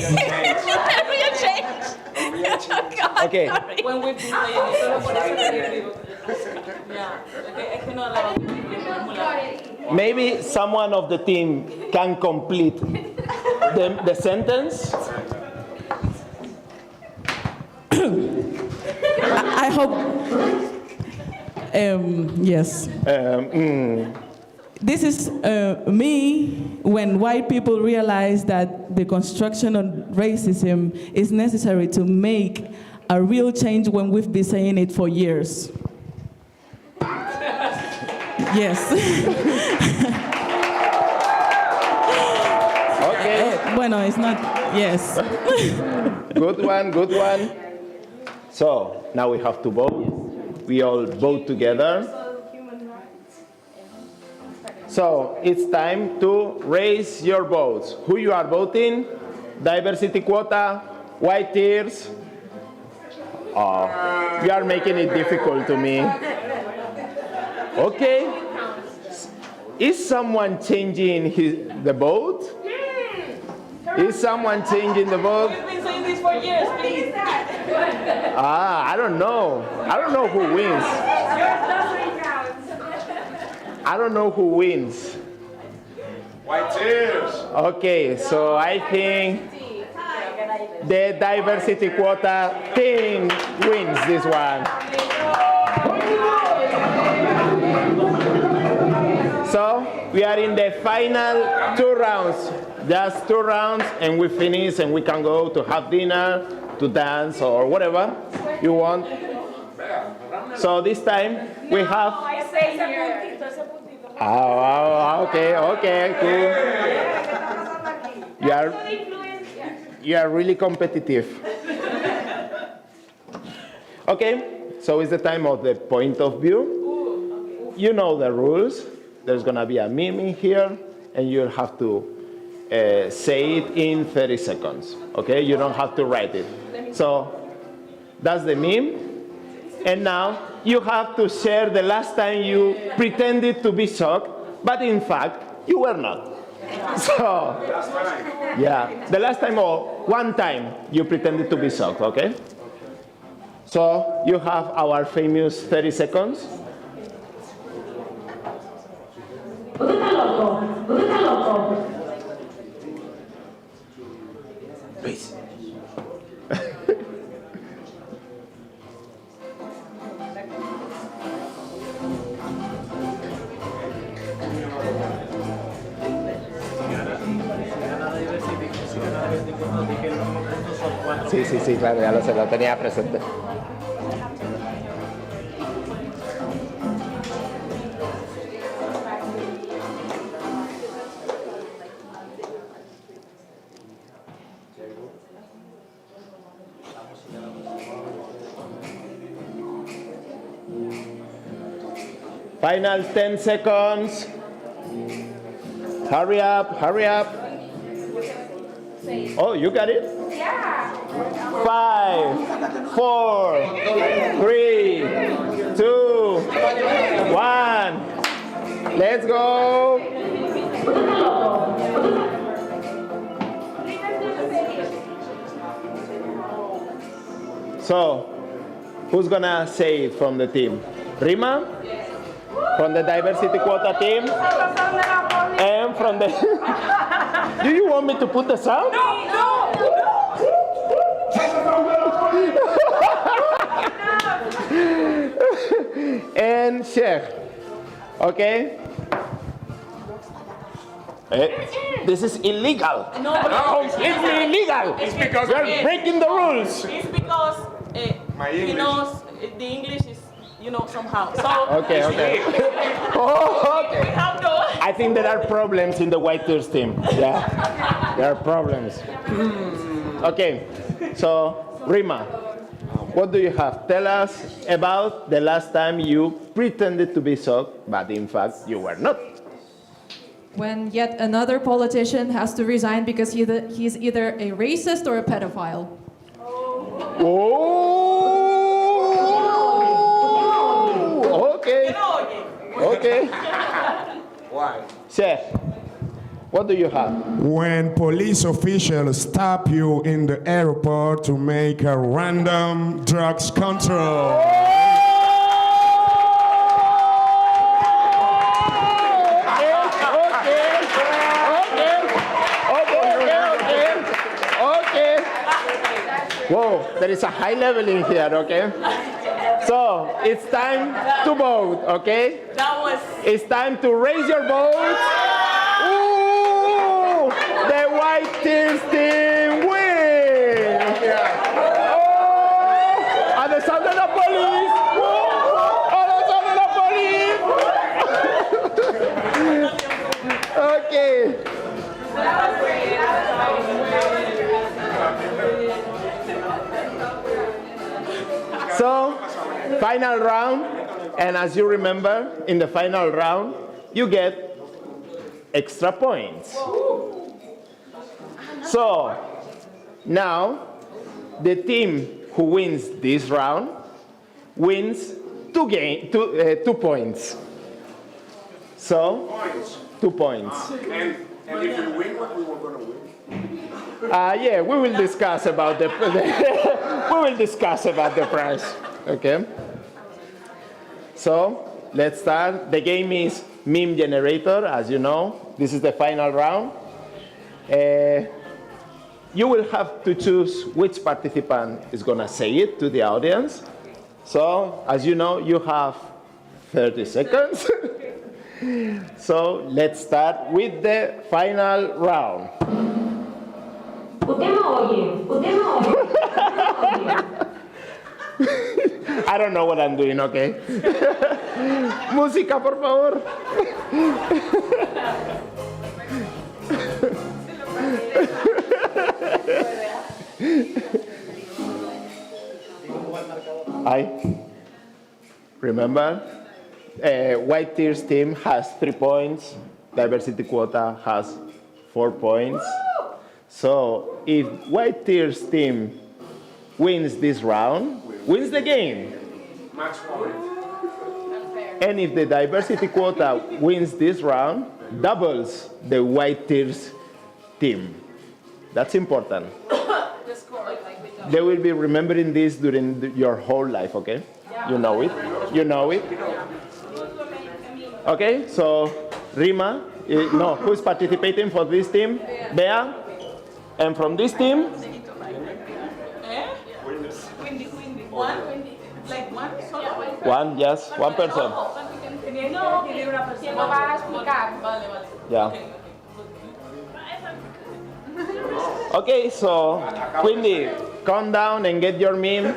Speaker 11: Real change. Oh, God,
Speaker 5: Okay.
Speaker 11: sorry.
Speaker 12: When we
Speaker 5: Maybe someone of the team can complete the sentence.
Speaker 9: I hope. Yes. This is me when white people realize that the construction of racism is necessary to make a real change when we've been saying it for years. Yes.
Speaker 5: Okay.
Speaker 9: Bueno, it's not, yes.
Speaker 5: Good one, good one. So, now we have to vote. We all vote together. So, it's time to raise your votes. Who you are voting? Diversity quota, white tears. Oh, you are making it difficult to me. Okay. Is someone changing the vote? Is someone changing the vote?
Speaker 12: We've been saying this for years, please.
Speaker 5: I don't know. I don't know who wins. I don't know who wins.
Speaker 6: White tears.
Speaker 5: Okay, so I think the diversity quota team wins this one. So we are in the final 2 rounds. Just 2 rounds and we finish and we can go to have dinner, to dance or whatever you want. So this time we have... Okay, cool. You are really competitive. Okay, so it's the time of the point of view. You know the rules. There's gonna be a meme in here and you'll have to say it in 30 seconds, okay? You don't have to write it. So that's the meme. And now you have to share the last time you pretended to be shocked, but in fact, you were not. So, yeah, the last time or one time you pretended to be shocked, okay? So you have our famous 30 seconds. Please. Sí, claro, ya lo sé, lo tenía presente. Final 10 seconds. Hurry up, hurry up. Oh, you got it?
Speaker 8: Yeah.
Speaker 5: 5, 4, 3, 2, 1. Let's go. So, who's gonna say it from the team? Rima? From the diversity quota team? And from the... Do you want me to put the sound?
Speaker 8: No.
Speaker 5: And Sheikh. Okay? This is illegal.
Speaker 12: No,
Speaker 5: completely illegal.
Speaker 12: It's because
Speaker 5: you're breaking the rules.
Speaker 12: It's because he knows the English is, somehow. So
Speaker 5: Okay.
Speaker 12: okay. We have to.
Speaker 5: I think there are problems in the White Tours team. Yeah, there are problems. Okay, so Rima, what do you have? Tell us about the last time you pretended to be shocked, but in fact you were not.
Speaker 13: When yet another politician has to resign because he's either a racist or a pedophile.
Speaker 5: Okay. Why? Chef, what do you have?
Speaker 4: When police officials stop you in the airport to make a random drugs control.
Speaker 5: Whoa, there is a high level in here, okay? it's time to vote, okay?
Speaker 12: That was.
Speaker 5: It's time to raise your votes. Ooh, the white tears team wins. Oh, and the sound of the police. Oh, the sound of the police. Okay. So, final round, and as you remember, in the final round, you get extra points. So, now, the team who wins this round wins 2 points. So, 2 points.
Speaker 6: And if we win, what we were going to win?
Speaker 5: Yeah, we will discuss about the prize. Okay. So let's start. The game is meme generator, as you know. This is the final round. You will have to choose which participant is gonna say it to the audience. So as you know, you have 30 seconds. So let's start with the final round. I don't know what I'm doing, okay? Música, por favor. Remember, White Tears team has 3 points. Diversity quota has 4 points. So if White Tears team wins this round, wins the game.
Speaker 6: Match point.
Speaker 5: And if the diversity quota wins this round, doubles the White Tears team. That's important. They will be remembering this during your whole life, okay? You know it. You know it. Okay, so Rima, no, who's participating for this team? Bea. And from this team? One, yes, one person. Yeah. Okay, so Quindi, calm down and get your meme.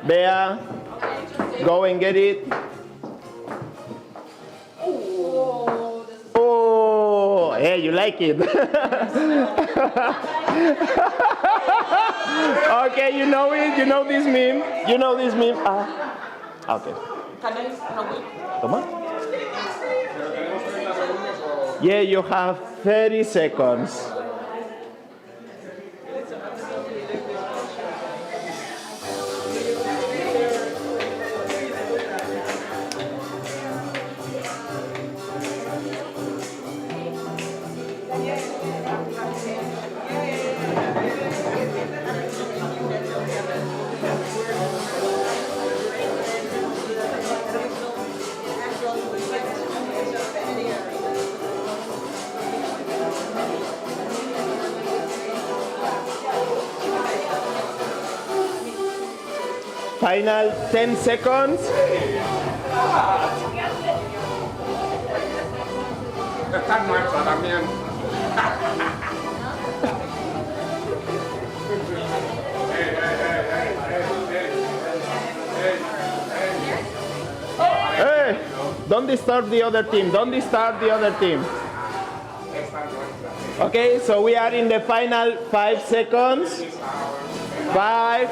Speaker 5: Bea, go and get it. Oh, hey, you like it. Okay, you know it, you know this meme. You know this meme. Okay. Toma. Yeah, you have 30 seconds. Final 10 seconds.
Speaker 6: Está muerto también.
Speaker 5: Hey, don't disturb the other team. Don't disturb the other team. Okay, so we are in the final 5 seconds. 5,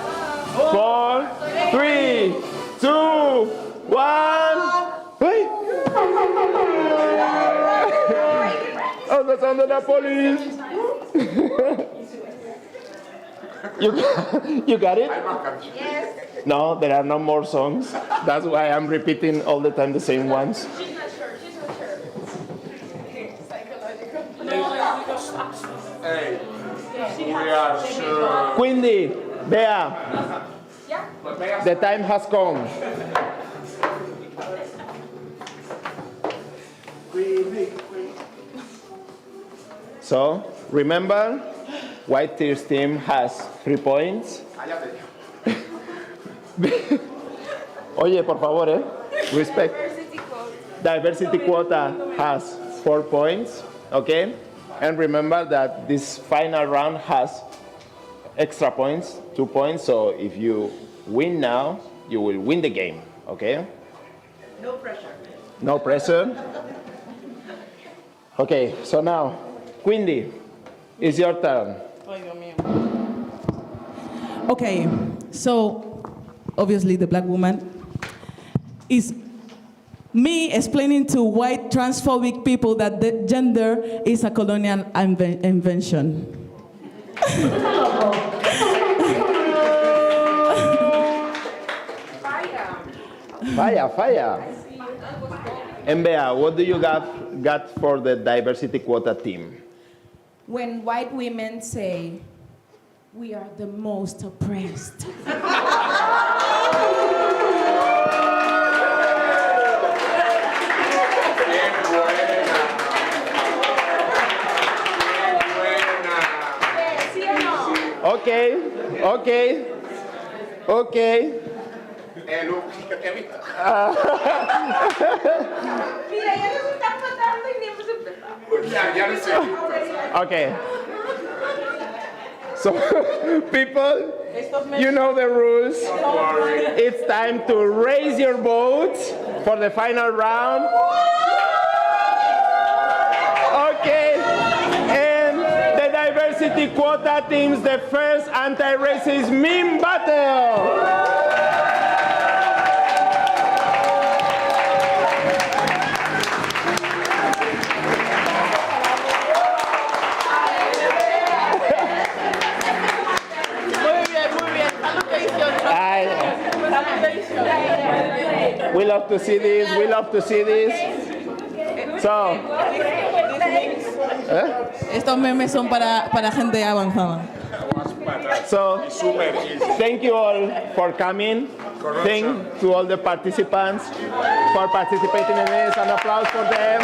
Speaker 5: 4, 3, 2, 1. Wait. Oh, the sound of the police. You got it?
Speaker 8: Yes.
Speaker 5: No, there are no more songs. That's why I'm repeating all the time the same ones.
Speaker 8: She's not sure. She's not sure. Psychological.
Speaker 6: Hey, we are sure.
Speaker 5: Quindi, Bea, the time has come. So, remember, White Tears team has 3 points. Oye, por favor, respect. Diversity quota has 4 points, okay? And remember that this final round has extra points, 2 points, so if you win now, you will win the game, okay?
Speaker 12: No pressure.
Speaker 5: No pressure. Okay, so now, Quindi, it's your turn.
Speaker 9: Okay, so obviously the black woman is me explaining to white transphobic people that the gender is a colonial invention.
Speaker 5: Fire. And Bea, what do you got for the diversity quota team?
Speaker 10: When white women say, we are the most oppressed.
Speaker 5: Okay.
Speaker 8: Mira, ya nos están matando y ni hemos empezado.
Speaker 5: Okay. So, people, you know the rules. It's time to raise your votes for the final round. Okay. And the diversity quota teams, the first anti-racist meme battle. We love to see this. So,
Speaker 9: Estos memes son para gente avanzada.
Speaker 5: So, thank you all for coming. Thank to all the participants for participating in this. An applause for them.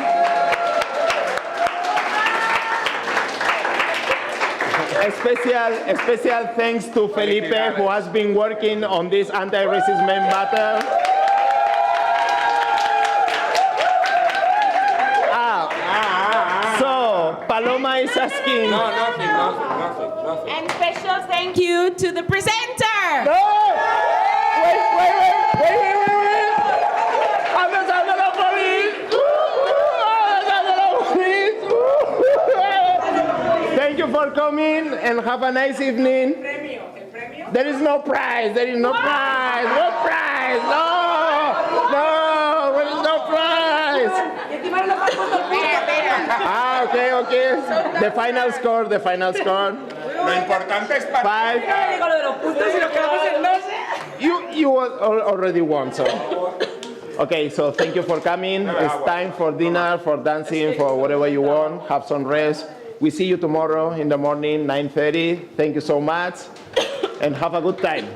Speaker 5: A special thanks to Felipe, who has been working on this anti-racist meme battle. So, Paloma is asking.
Speaker 6: Nothing.
Speaker 8: And special thank you to the presenter.
Speaker 5: No! Wait. I'm under the police. Thank you for coming and have a nice evening. There is no prize. What prize? No, there is no prize. Okay. The final score.
Speaker 6: Lo importante es para...
Speaker 5: 5. You already won, so. Okay, so thank you for coming. It's time for dinner, for dancing, for whatever you want. Have some rest. We see you tomorrow in the morning, 9:30. Thank you so much, and have a good time.